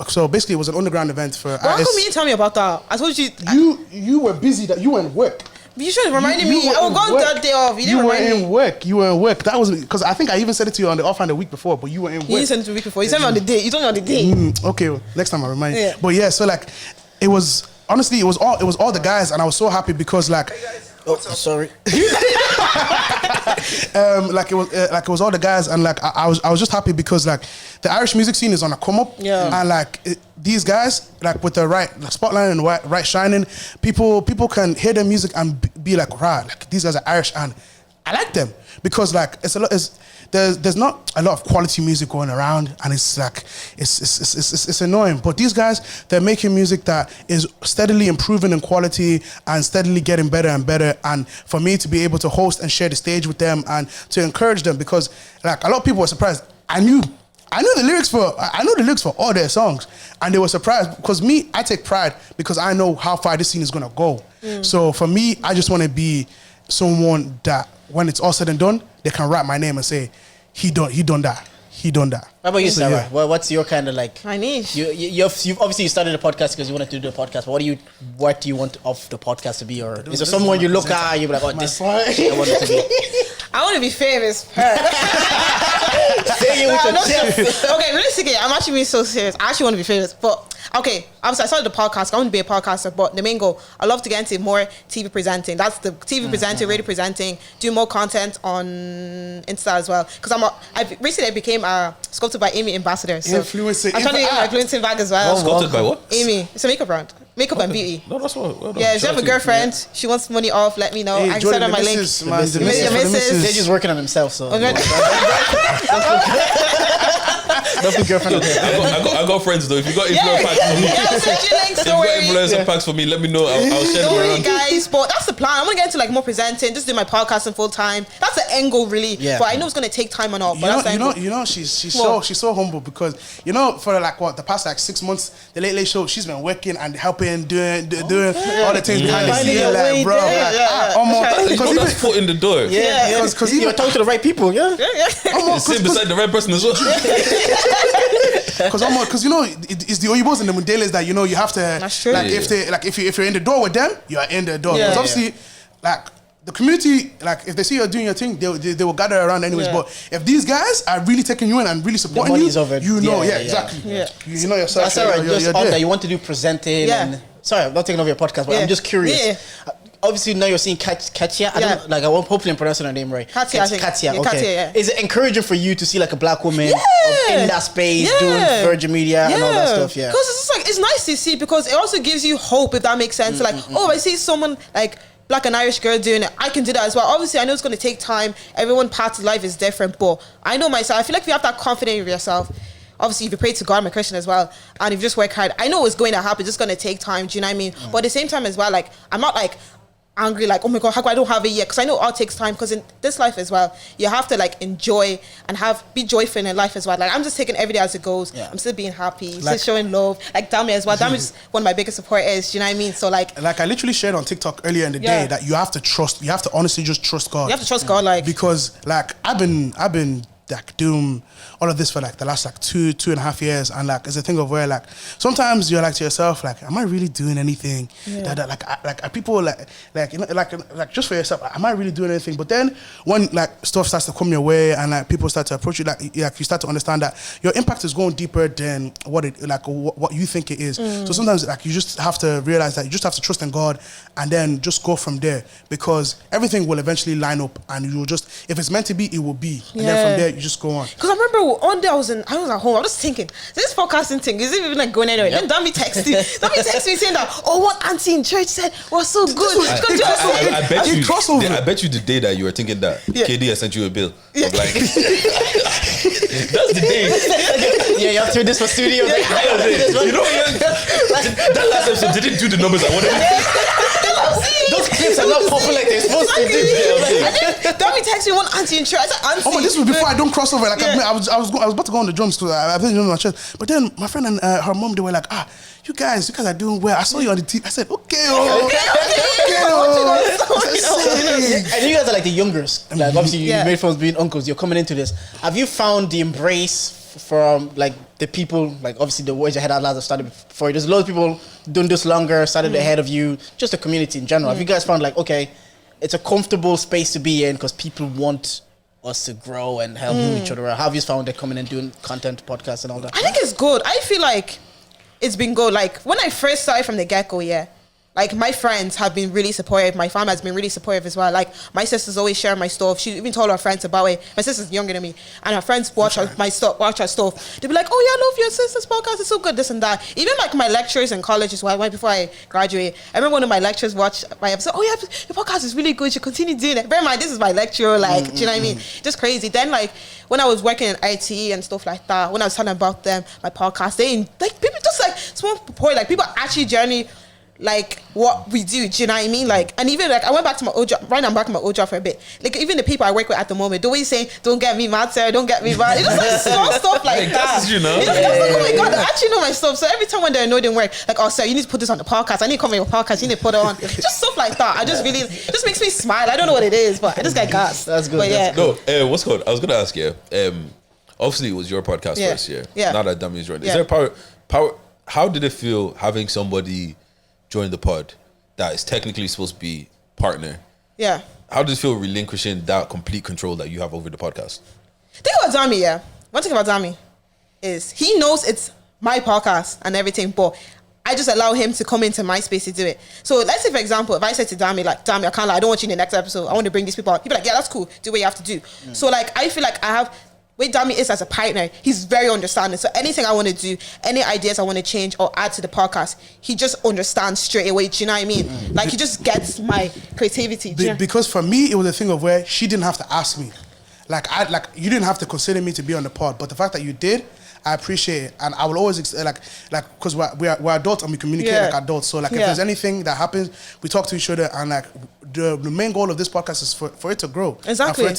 so basically it was an underground event for Well, how Iris. come you didn't tell me about that? I told you. You were busy, that you were in work. You should have reminded me. were I was in gone work. that day off. You didn't were remind me. in work. You were in work. That was because I think I even said it to you on the offhand the week before, but you were in work. You didn't send it to me week before. You sent me on the day. You told me on the day. Okay, well, next time I remind you. Yeah. But yeah, so like it was honestly it was all the guys, and I was so happy because like Oh, sorry. like it was all the guys, and like I was just happy because like the Irish music scene is on a come up, Yeah. and like these guys like with the right spotlight and right shining, people can hear their music and be like, right, like these guys are Irish, and I like them because like there's not a lot of quality music going around, and it's like it's annoying. But these guys, they're making music that is steadily improving in quality and steadily getting better and better. And for me to be able to host and share the stage with them and to encourage them, because like a lot of people were surprised. I knew the lyrics for all their songs, and they were surprised because I take pride because I know how far this scene is gonna go. So for me, I just want to be someone that when it's all said and done, they can write my name and say, he done that. How about you, So, Sarah? yeah. Well, what's your kind of like? My niche. You've obviously you started a podcast because you wanted to do a podcast. But what do you want of the podcast to be, or is there someone you look at you be like, oh, this I want it to be? I want to be famous. Say it with your chest. Okay, realistically, I'm actually being so serious. I actually want to be famous, but okay. Obviously, I started the podcast. I want to be a podcaster, but the main goal, I love to get into more TV presenting. That's the TV presenting, radio presenting, do more content on Insta as well. Because I recently became a Sculpted by Amy ambassador. So Influencer. I'm trying to get my influencing back as well. Sculpted by what? Amy, it's a makeup brand, makeup and beauty. No, that's what. Well done. Yeah, if you have a Shout out to you. girlfriend, she wants money off, let me know. I can send her my link. The Your missus. They're just working on themselves, so. Don't put girlfriend on there. I got friends though. If you got influencer packs for me, I'll send you links, if you don't got worry. influencer packs for me, let me know. I'll share Don't them worry, around. guys. But that's the plan. I want to get into like more presenting, just do my podcasting full time. That's the end goal, really. Yeah. But I know it's going to take time and all. But that's the end goal. She's What? so humble because for like the past like 6 months, the Late Late Show, she's been working and helping, doing all the things behind the Finding scenes, your way like bro, there. like Yeah. almost You know that's foot in the door. Yeah, because you're even talking to the right people. Yeah. Sit beside the right person as well. because it's the Oyibos and the Mundeles that you have to. That's true. Like Yeah. if you're in the door with them, you are in the door. Yeah. Because obviously, like the community, like if they see you're doing your thing, they will gather around anyways. Yeah. But if these guys are really taking you in and really supporting you, money's over. Yeah. exactly. Yeah. You know yourself. That's all right. You're Just on there. that, you want to do presenting. Yeah. And, sorry, I'm not taking over your podcast, but Yeah. I'm just curious. Yeah. Obviously, now you're seeing Katia. I Yeah. don't like. I won't hopefully I'm pronouncing her name right. Katia, I think. Katia. Yeah, Okay. Katia, yeah. Is it encouraging for you to see like a black woman Yeah. in that space Yeah. doing Virgin Media and all that stuff? Yeah. Because it's just like, it's nice to see because it also gives you hope, if that makes sense. Like, I see someone like Black and Irish girl doing it, I can do that as well. Obviously, I know it's going to take time. Everyone's path to life is different, but I know myself. I feel like if you have that confidence in yourself, obviously, if you pray to God, I'm a Christian as well, and if you just work hard, I know it's going to happen. It's just going to take time. Do you know what I mean? But at the same time as well, like, I'm not like angry, like, oh my God, how come I don't have it yet? Because I know it all takes time. Because in this life as well, you have to like enjoy and be joyful in life as well. Like, I'm just taking every day as it goes. Yeah. I'm still being happy, Like- still showing love. Like Dami as well. Dami's one of my biggest supporters. Do you know what I mean? So like, Like I literally shared on TikTok earlier in the Yeah. day that you have to honestly just trust God. you have to trust God. Like, Because like I've been like doing all of this for like the last like 2.5 years, and like it's a thing of where like sometimes you're like to yourself like, am I really doing anything? Yeah. Are people like just for yourself, am I really doing anything? But then when like stuff starts to come your way and like people start to approach you, like you start to understand that your impact is going deeper than what you think it is. So sometimes like you just have to realize that you just have to trust in God and then just go from there, because everything will eventually line up and you will just, if it's meant to be, it will be. And then from there you just go on. because I remember one day I was at home. I was just thinking, this podcasting thing is it even like going anywhere? Then Dami texted me saying that, one auntie in church said was so good. was- She's gonna do us. I bet I you. did crossover. I bet you the day that you were thinking that KD has sent you a bill of like. That's the day. Yeah, you have to do this for studio. You know, that last episode didn't do the numbers I wanted. Those clips are not popping like they're supposed to do. Dami texted me one auntie in church. I said, auntie. Oh, but this was before I don't cross over. Like I was about to go on the drums because I think my chest. But then my friend and her mom, they were like, you guys are doing well. I saw you on the TV. I said, okay. And you guys are like the youngest. Like obviously you Yeah. made from being uncles. You're coming into this. Have you found the embrace from like the people? Like obviously the Words Your Head Out Loud have started before you. There's loads of people doing this longer, started ahead of you. Just the community in general. Have you guys found like, okay, it's a comfortable space to be in because people want us to grow and help each other out? How have you found it coming and doing content, podcasts and all that? I think it's good. I feel like it's been good. Like when I first started from the get-go, like my friends have been really supportive. My family has been really supportive as well. Like my sister's always sharing my stuff. She even told her friends about it. My sister's younger than me, and her friends watch my stuff, watch her stuff. They'd be like, "Oh yeah, I love your sister's podcast. It's so good, this and that." Even like my lecturers in college as well. Right before I graduated, I remember one of my lecturers watched my episode. "Oh yeah, your podcast is really good. You should continue doing it." Bear in mind, this is my lecturer. Like, do you know what I mean? Just crazy. Then like when I was working in IT and stuff like that, when I was telling about them, my podcast, they like people just like small support. Like people actually generally like what we do. Do you know what I mean? Like, and even like I went back to my old job. Right now I'm back in my old job for a bit. Like even the people I work with at the moment, the way you say, "Don't get me mad, Sarah. Don't get me mad." It's just like small stuff like that. You know? It's just like, oh my god, I actually know my stuff. So every time when they're annoyed in work, like, oh, Sarah, you need to put this on the podcast. I need to come on your podcast. You need to put it on. Just stuff like that. I just really, it just makes me smile. I don't know what it is, but I just get gas. That's good. But yeah. No, what's called? I was gonna ask you. Obviously, it was your podcast first year. Yeah. Now that Dami's joined, is Yeah. there power? How did it feel having somebody join the pod that is technically supposed to be partner? Yeah. How does it feel relinquishing that complete control that you have over the podcast? Think about Dami, yeah. One thing about Dami is he knows it's my podcast and everything, but I just allow him to come into my space to do it. So let's say, for example, if I said to Dami, like, Dami, I can't lie, I don't want you in the next episode. I want to bring these people out. He'd be like, yeah, that's cool. Do what you have to do. So like, I feel like I have, where Dami is as a partner, he's very understanding. So anything I want to do, any ideas I want to change or add to the podcast, he just understands straight away. Do you know what I mean? Like he just gets my creativity. Do you know? Because for me, it was a thing of where she didn't have to ask me. Like you didn't have to consider me to be on the pod, but the fact that you did, I appreciate it, and I will always because we're adults and we communicate like adults. So like if there's anything that happens, we talk to each other, and like the main goal of this podcast is for it to grow, Exactly. and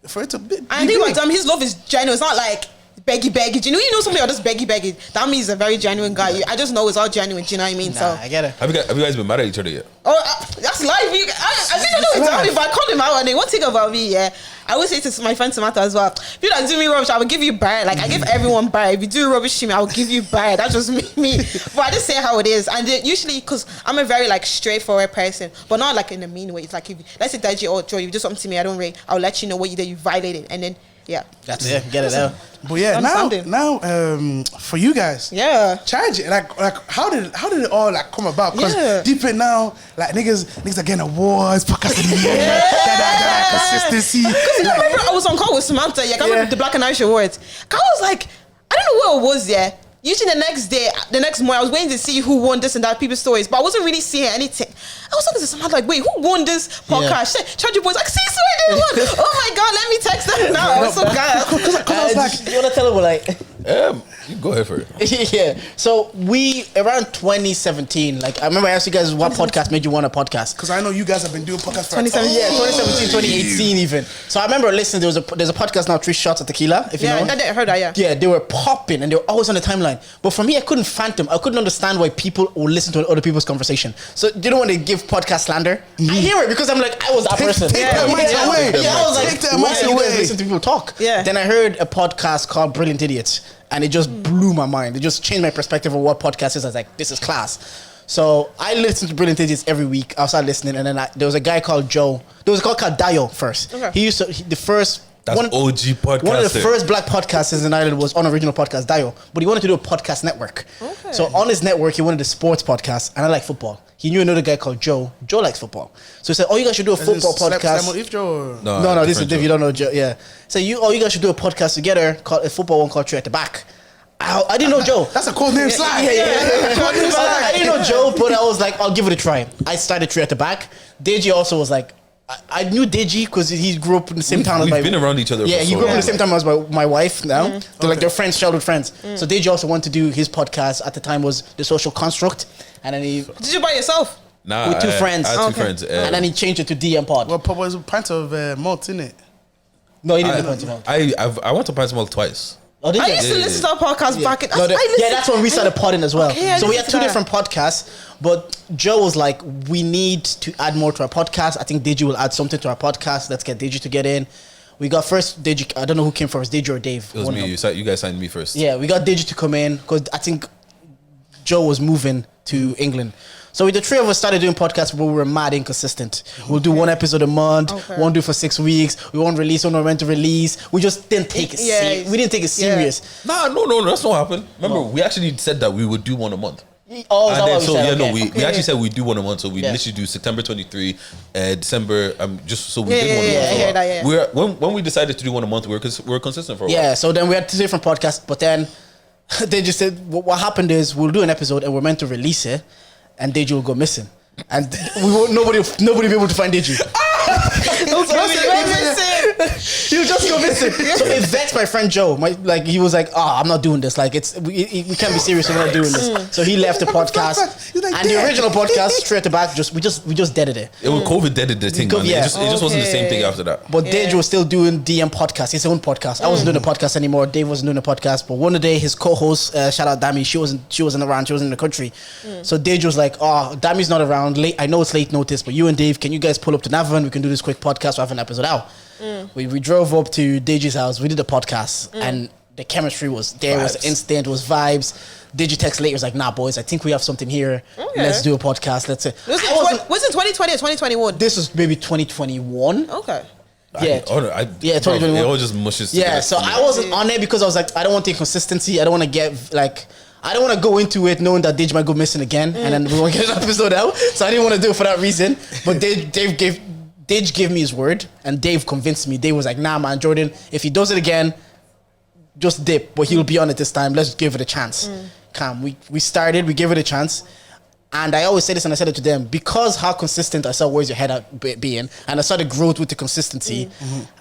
for it to be. I think about Dami, his love is genuine. It's not like beggy. Do you know somebody or just beggy? That means a very genuine guy. I just know it's all genuine. Do you know what I mean? Nah, I get it. Have you guys been mad at each other yet? Oh, that's life. I didn't know it's Dami, but I called him out. And one thing about me, yeah, I always say to my friend Samantha as well, if you don't do me rubbish, I will give you bar. Like I give everyone bar. If you do rubbish to me, I will give you bar. That's just me. But I just say how it is. And usually, because I'm a very like straightforward person, but not like in a mean way. It's like if let's say Deji or Joe, you do something to me, I don't rate. I'll let you know what you did. You violated, and then yeah, That's it. Get it out. But yeah, now for you guys, charge it. Like how did it all like come about? Because deep in now, like niggas are getting awards, podcast of the year, that consistency. Because I remember I was on call with Samantha. Yeah, I remember the Black and Irish Awards. I was like, I don't know what it was. Yeah. Usually the next morning, I was waiting to see who won this and that, people's stories, but I wasn't really seeing anything. I was talking to someone like, wait, who won this podcast? Yeah. Charge your boys like, see, so I did one. Oh my God, let me text them now. I was so gassed. Because I was like, you want to tell them what like... You go ahead for it. Yeah. So we around 2017, like I remember I asked you guys what podcast made you want a podcast. Because I know you guys have been doing podcasts for 2017, 2017, 2018 even. So I remember listening. There's a podcast now, 3 Shots of Tequila. If you know. I heard that. Yeah, they were popping and they were always on the timeline. But for me, I couldn't fathom. I couldn't understand why people would listen to other people's conversation. So do you know when they give podcast slander? I hear it because I'm like, I was that person. Take that mic away. Yeah, I was like, Take that why mic do you guys away. listen to people talk? Yeah. Then I heard a podcast called Brilliant Idiots. And it just blew my mind. It just changed my perspective of what podcast is. I was like, this is class. So I listened to Brilliant Idiots every week. I started listening. And then there was a guy called Joe. There was a guy called Dio first. Okay. He used to, the first... That's OG podcaster. One of the first black podcasters in Ireland was Unoriginal Podcast, Dio. But he wanted to do a podcast network. Okay. So on his network, he wanted a sports podcast. And I like football. He knew another guy called Joe. Joe likes football. So he said, oh, you guys should do a football podcast. No, this is Div. You don't know Joe. Yeah. So you guys should do a podcast together, called a football one called Three at the Back. I didn't know Joe. That's a cool name, Slide. Yeah. I didn't know Joe, but I was like, I'll give it a try. I started Three at the Back. Deji also was like, I knew Deji because he grew up in the same town as my... We've been around each other. Yeah, he grew up in the same town as my wife now. They're like, they're friends, childhood friends. So Deji also wanted to do his podcast. At the time was The Social Construct. And then he... Did you by yourself? Nah, with 2 friends. I had 2 friends. And then he changed it to DM Pod. Well, was a pint of malt in it. No, he didn't do pint of malt. I went to Pint Malt twice. Oh, did I you? used to listen to our podcast back in... that's when we started podding as well. Okay, so we had 2 different podcasts, but Joe was like, we need to add more to our podcast. I think Deji will add something to our podcast. Let's get Deji to get in. We got first Deji, I don't know who came first, Deji or Dave. It was me. You guys signed me first. Yeah, we got Deji to come in because I think Joe was moving to England. So the 3 of us started doing podcasts, but we were mad inconsistent. We'll do 1 episode a month, won't do for 6 weeks. We won't release, we don't know when to release. We just didn't take it. We didn't take it serious. No, that's not happened. Remember, we actually said that we would do 1 a month. Oh, and then, so yeah, we actually said we'd do 1 a month. So we literally do September 23, December. Just so we did 1 a month. When we decided to do 1 a month, we were consistent for a while. Yeah. So then we had 2 different podcasts, but then they just said what happened is we'll do an episode and we're meant to release it. And Deji will go missing, and nobody will be able to find Deji. He was just convincing. So it vexed my friend Joe. He was like, I'm not doing this. Like we can't be serious. We're not doing this. So he left the podcast. And the original podcast, straight to back, we just deaded it. It was COVID deaded the thing, man. It just wasn't the same thing after that. But Dej was still doing DM podcast, his own podcast. I wasn't doing a podcast anymore. Dave wasn't doing a podcast. But one day, his co-host, shout out Dami, she wasn't around. She wasn't in the country. So Dej was like, Dami's not around. I know it's late notice, but you and Dave, can you guys pull up to Navan? We can do this quick podcast. We have an episode out. We drove up to Deji's house. We did a podcast, and the chemistry was there. Vibes. Was instant. Was vibes. Digi text later was like, nah, boys, I think we have something here. Okay. Let's do a podcast. Let's say. Was it 2020 or 2021? This was maybe 2021. Okay. Yeah, 2021. It all just mushes together. Yeah, so I wasn't on it because I was like, I don't want the consistency. I don't want to get like, I don't want to go into it knowing that Dij might go missing again, and then we won't get an episode out. So I didn't want to do it for that reason. But Dij gave me his word, and Dave convinced me. Dave was like, nah, man, Jordan, if he does it again, just dip. But he'll be on it this time. Let's give it a chance. We started, we gave it a chance. And I always say this, and I said it to them, because how consistent I saw Where's Your Head At being, and I saw the growth with the consistency,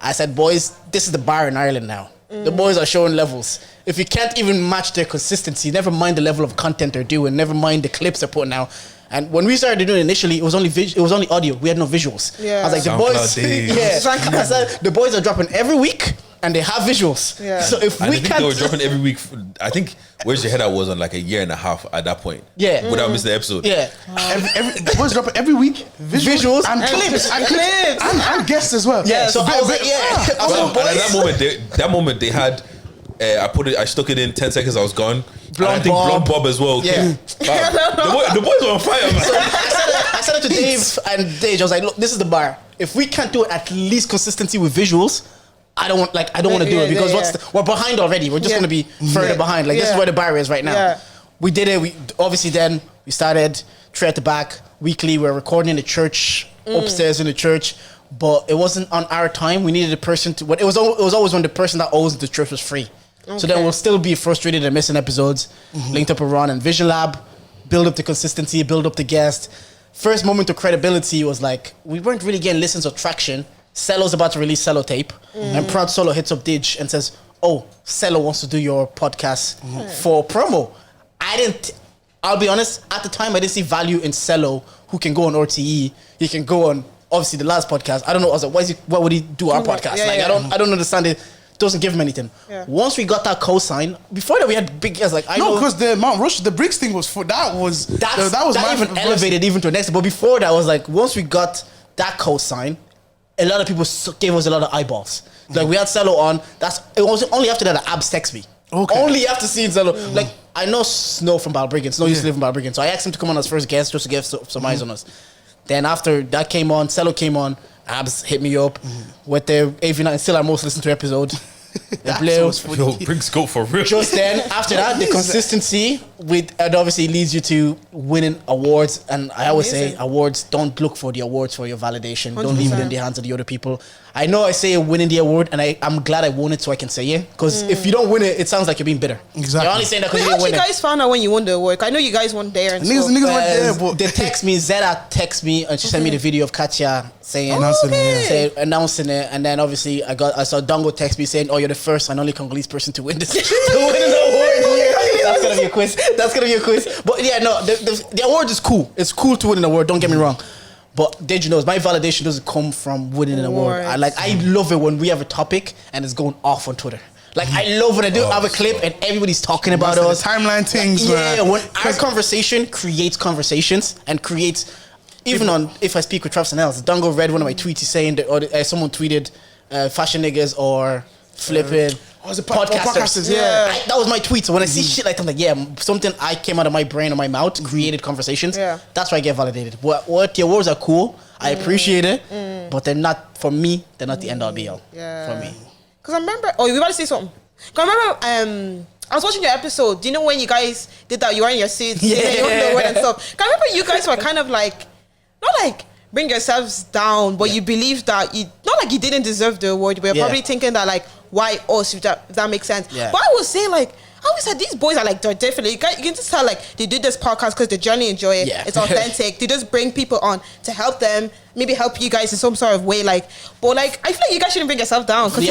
I said, boys, this is the bar in Ireland now. The boys are showing levels. If you can't even match their consistency, never mind the level of content they're doing, never mind the clips they're putting out. And when we started doing it initially, it was only audio. We had no visuals. Yeah. I was like, the boys, I said, the boys are dropping every week, and they have visuals. Yeah. So if we can't, they were dropping every week. I think Where's Your Head At was on like a year and a half at that point. Yeah. Without missing the episode. Yeah. The boys dropping every week. Visuals and clips. And guests as well. Yeah. So I was like, and at that moment they had. I stuck it in 10 seconds. I was gone. Blonde Bob as well. Yeah, the boys were on fire, man. So I said it to Dave and Dej. I was like, look, this is the bar. If we can't do it at least consistency with visuals, I don't want to do it because we're behind already. We're just going to be further behind. Like this is where the bar is right now. Yeah. We did it. We obviously then we started straight at the back weekly. We're recording in the church upstairs in the church. But it wasn't on our time. We needed a person to. It was always when the person that owns the church was free. Okay. So then we'll still be frustrated and missing episodes. Linked up with Ron and Vision Lab, build up the consistency, build up the guest. First moment of credibility was like we weren't really getting listens or traction. Cello's about to release Cello tape, and Proud Solo hits up Dij and says, "Oh, Cello wants to do your podcast for promo." I'll be honest. At the time, I didn't see value in Cello, who can go on RTE. He can go on obviously the last podcast. I don't know. I was like, why would he do our podcast? I don't understand it. Doesn't give him anything. Yeah. Once we got that cosign, before that we had big guys like because the Mount Rush, the Briggs thing was that even elevated even to the next. But before that, I was like, once we got that cosign, a lot of people gave us a lot of eyeballs. Like we had Cello on. It was only after that Abs text me. Okay. Only after seeing Cello. Like I know Snow from Balbriggan. Snow used to live in Balbriggan, so I asked him to come on as first guest just to get some eyes on us. Then after that came on, Cello came on. Abs hit me up with the AV9, still our most listened to episode. The Briggs go for real. Just then, after that, the consistency it obviously leads you to winning awards. And I always say, awards, don't look for the awards for your validation. 100%. Don't leave it in the hands of the other people. I know I say winning the award, and I'm glad I won it so I can say it. Because if you don't win it, it sounds like you're being bitter. Exactly. You're only saying that because you didn't win it. How did you guys found out when you won the award? I know you guys won there and stuff. Niggas weren't there, but they text me, Zeta text me, and she sent me the video of Katya saying announcing it, and then obviously I saw Dongo text me saying, "Oh, you're the first and only Congolese person to win this to win an award." That's gonna be a quiz. But yeah, no, the award is cool. It's cool to win an award. Don't get me wrong. But did you know my validation doesn't come from winning an award? I love it when we have a topic and it's going off on Twitter. Like I love when I do have a clip and everybody's talking about us. The timeline things. When our conversation creates conversations and creates. Even on if I speak with Travis and else, Dongo read one of my tweets saying that someone tweeted fashion niggas or flipping podcasters. That was my tweet. So when I see shit like that, I'm like, something I came out of my brain or my mouth created conversations. Yeah. That's why I get validated. What the awards are cool. I appreciate it, but they're not for me. They're not the end all be all for me. Because I remember. Oh, you about to say something? Because I remember. I was watching your episode. Do you know when you guys did that? You were in your suits, you won the award and stuff. I remember you guys were kind of like. Not like bring yourselves down, but you believe that not like you didn't deserve the award, but you're probably thinking that like why us if that makes sense. Yeah. But I would say like I always said these boys are like they're different. You can just tell like they do this podcast because they genuinely enjoy it. Yeah. It's authentic. They just bring people on to help them maybe help you guys in some sort of way. Like, but like, I feel like you guys shouldn't bring yourself down. Because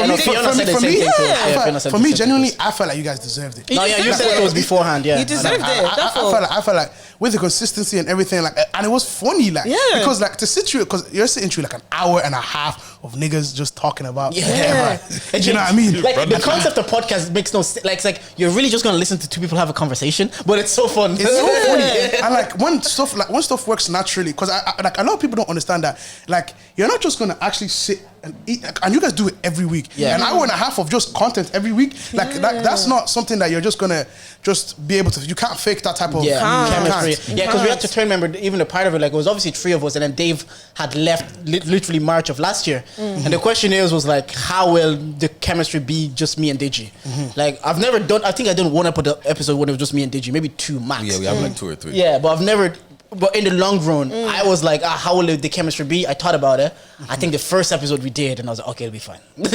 for me, genuinely, I felt like you guys deserved it. No, yeah, you said it was beforehand. Yeah, you deserved it. I felt like with the consistency and everything, like, and it was funny, like, because like to sit through, because you're sitting through like an hour and a half of niggas just talking about, you know what I mean? Like the concept of podcast makes no sense. Like it's like you're really just gonna listen to two people have a conversation, but it's so fun. It's so funny, and like when stuff works naturally, because I like a lot of people don't understand that, like, you're not just gonna actually sit and eat, and you guys do it every week. An hour and a half of just content every week, like that's not something that you're just gonna just be able to. You can't fake that type of chemistry. Yeah, because we had to turn. Remember, even a part of it, like, it was obviously 3 of us, and then Dave had left literally March of last year. And the question was like, how will the chemistry be just me and Deji? Like, I've never done. I think I done one episode when it was just me and Deji, maybe 2 max. Yeah, we have like 2 or 3. Yeah, but I've never. But in the long run, I was like, how will the chemistry be? I thought about it. I think the first episode we did, and I was like, okay, it'll be fine. The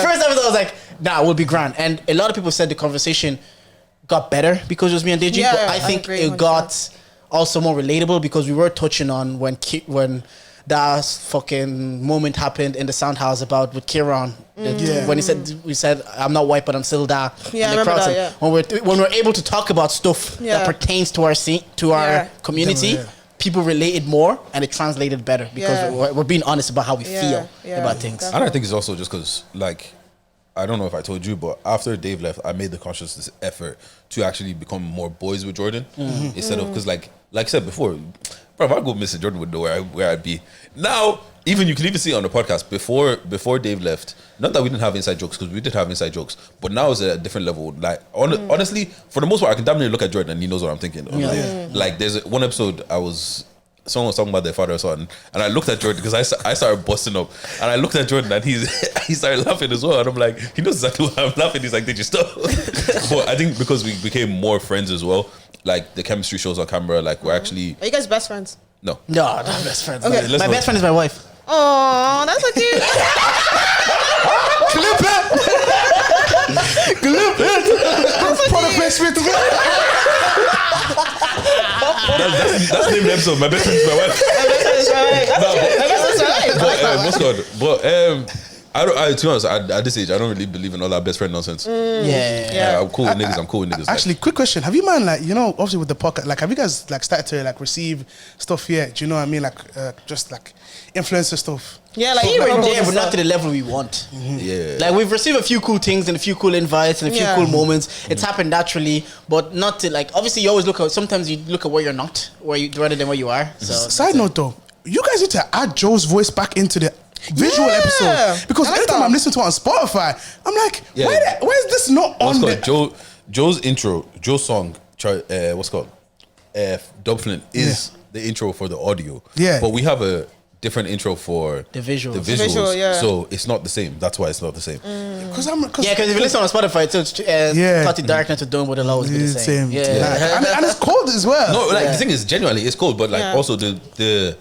first episode, I was like, nah, we'll be grand. And a lot of people said the conversation got better because it was me and Deji. But I think it got also more relatable because we were touching on when that fucking moment happened in the sound house about with Kieran. When we said I'm not white but I'm still that. Yeah, I remember that, when we're able to talk about stuff that pertains to our scene, to our community, people related more and it translated better because we're being honest about how we feel about things. And I think it's also just because, like, I don't know if I told you, but after Dave left, I made the conscious effort to actually become more boys with Jordan instead of, because like I said before, bro, if I go missing, Jordan would know where I'd be. Now, even you can even see it on the podcast before Dave left. Not that we didn't have inside jokes, because we did have inside jokes, but now it's at a different level. Like honestly, for the most part, I can definitely look at Jordan and he knows what I'm thinking. Like there's one episode someone was talking about their father or son, and I looked at Jordan because I started busting up, and I looked at Jordan and he started laughing as well, and I'm like, he knows exactly why I'm laughing. He's like, did you stop? But I think because we became more friends as well, like the chemistry shows on camera, like we're actually. Are you guys best friends? No, not best friends. Okay. My best friend is my wife. Oh, that's so cute. Clip it. Product placement. That's the name of the episode. My best friend is my wife. What's good? But to be honest, at this age, I don't really believe in all that best friend nonsense. I'm cool with niggas. Actually, quick question: have you, man, like, you know, obviously with the podcast, like, have you guys like started to like receive stuff yet? Do you know what I mean? Like, just like influencer stuff. Yeah, like, you were there, but not to the level we want. Yeah, like we've received a few cool things and a few cool invites and a few cool moments. It's happened naturally, but not to, like, obviously you always look at. Sometimes you look at where you're not, rather than where you are. So side note though, you guys need to add Joe's voice back into the visual episode, because every time I'm listening to it on Spotify, I'm like, why is this not on the Joe's intro, Joe's song, what's it called? Dub Flint is the intro for the audio. Yeah. But we have a different intro for the visuals. So it's not the same. That's why it's not the same. Because if you listen on Spotify, it's Party Darkness to Dome, but it'll always be the same. And it's cold as well. No, like the thing is, genuinely, it's cold, but like also the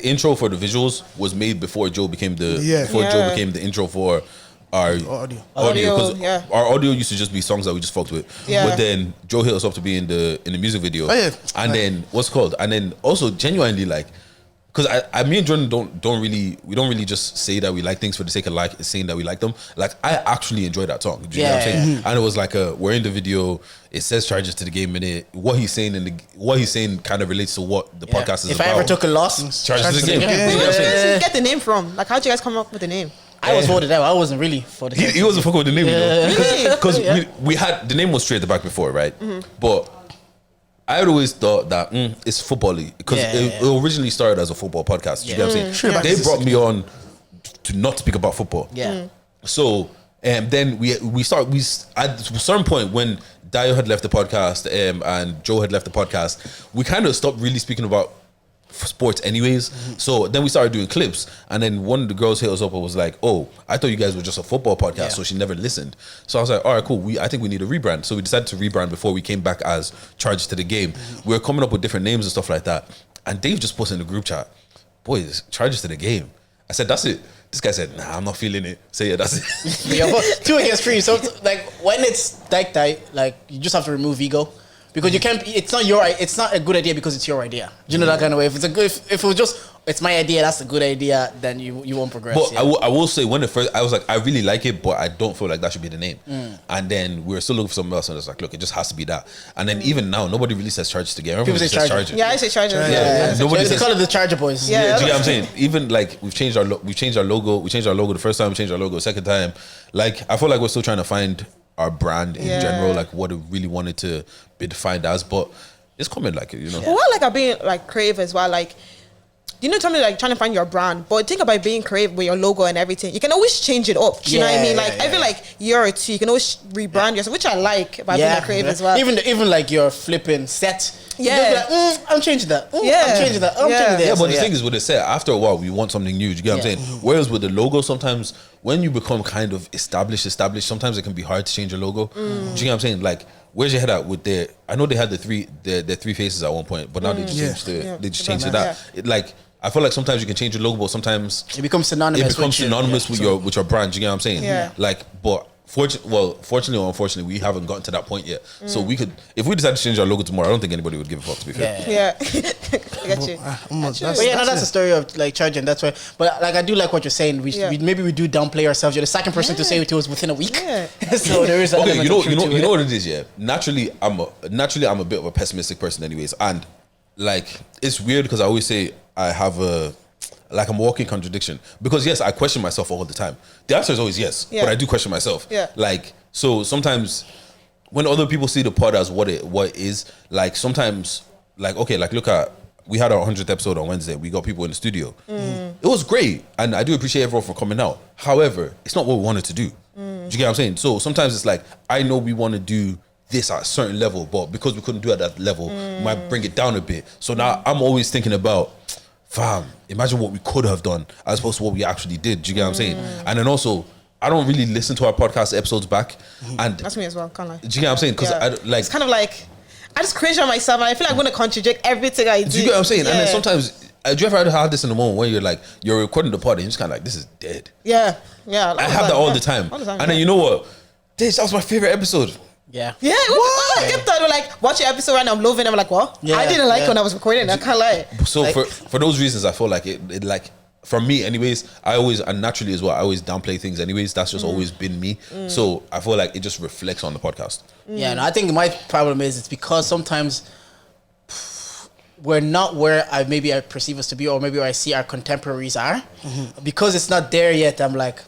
intro for the visuals was made before Joe became the Joe became the intro for our audio. Because our audio used to just be songs that we just fucked with. But then Joe hit us up to be in the music video. And then what's called? And then also genuinely, like, because me and Jordan don't really just say that we like things for the sake of saying that we like them. Like, I actually enjoy that song. Do you know what I'm saying? And it was like we're in the video. It says charges to the game in it. What he's saying kind of relates to what the podcast is about. If I ever took a loss, charges to the game. Where did you get the name from? Like, how'd you guys come up with the name? I was voted out. I wasn't really for the name. He wasn't fucking with the name, you know. Because we had the name was straight at the back before, right? But I had always thought that it's football-y, because it originally started as a football podcast. You know what I'm saying? They brought me on to not speak about football. So then we at a certain point when Dio had left the podcast and Joe had left the podcast, we kind of stopped really speaking about sports anyways. So then we started doing clips, and then one of the girls hit us up and was like, oh, I thought you guys were just a football podcast, so she never listened. So I was like, all right, cool, I think we need a rebrand. So we decided to rebrand before we came back as Charge to the Game. We were coming up with different names and stuff like that, and Dave just posted in the group chat, boys, Charges to the Game. I said, that's it. This guy said, nah, I'm not feeling it. Say that's it. 2 against 3. So like when it's like that, like, you just have to remove ego. because you can't. It's not a good idea because it's your idea. Do you know that kind of way? If it's a good, if it was just it's my idea, that's a good idea, then you won't progress. But I will say when the first I was like I really like it, but I don't feel like that should be the name. And then we were still looking for something else, and it's like, look, it just has to be that. And then even now, nobody really says Chargers together. Everyone People say says Chargers. Chargers. Yeah, I say Chargers. Yeah. Nobody they says. call it the Charger Boys. Yeah. Do you get what I'm saying? Even like we've changed our logo. We changed our logo the first time. We changed our logo the second time. Like I feel like we're still trying to find our brand in general, like what it really wanted to be defined as. But it's coming, like you know. Well, what like being like creative as well, like. You know, something like trying to find your brand, but think about being creative with your logo and everything. You can always change it up. Do you know what I mean? Like I feel like year or two, you can always rebrand yourself, which I like about being creative as well. Even like your flipping set. Yeah, like, I'm changing that. I'm changing that. I'm changing that. Yeah, but the thing is with the set, after a while, we want something new. Do you get what I'm saying? Whereas with the logo, sometimes when you become kind of established, sometimes it can be hard to change your logo. Do you get what I'm saying? Like, where's your head at with their? I know they had the three faces at one point, but now they just changed to that. It, like. I feel like sometimes you can change your logo, but sometimes it becomes synonymous. With your brand. You get what I'm saying? Yeah. Like, but fortunately or unfortunately, we haven't gotten to that point yet. So we could, if we decided to change our logo tomorrow, I don't think anybody would give a fuck. To be fair. Yeah. I got you. That's the story of like charging. That's why. But like, I do like what you're saying. We maybe we do downplay ourselves. You're the second person to say it to us within a week. Yeah. So there is an okay. element You know what it is. Yeah. Naturally, I'm a bit of a pessimistic person, anyways, and like it's weird because I always say I have I'm a walking contradiction because yes, I question myself all the time. The answer is always yes, but I do question myself. Yeah. Like so sometimes when other people see the pod as what it is, like sometimes like okay, like look at we had our 100th episode on Wednesday. We got people in the studio. It was great, and I do appreciate everyone for coming out. However, it's not what we wanted to do. Do you get what I'm saying? So sometimes it's like I know we want to do this at a certain level, but because we couldn't do it at that level, we might bring it down a bit. So now I'm always thinking about, fam, imagine what we could have done as opposed to what we actually did. Do you get what I'm saying? And then also, I don't really listen to our podcast episodes back. And that's me as well, can't lie. Do you get what I'm saying? Because it's kind of like I just cringe on myself, and I feel like I'm gonna contradict everything I do. Do you get what I'm saying? Yeah. And then sometimes, do you ever have this in the moment where you're recording the pod and you're just kind of like, this is dead. Yeah. I have that all the time. And then you know what? That was my favorite episode. Yeah. I get that. We're like, watch your episode right now. I'm loving it. I'm like, what? I didn't like it when I was recording. I can't lie. So like, for those reasons, I feel like it like for me, anyways. I always and naturally as well. I always downplay things, anyways. That's just always been me. So I feel like it just reflects on the podcast. Yeah, no, I think my problem is it's because sometimes we're not where I perceive us to be, or maybe where I see our contemporaries are. Because it's not there yet. I'm like,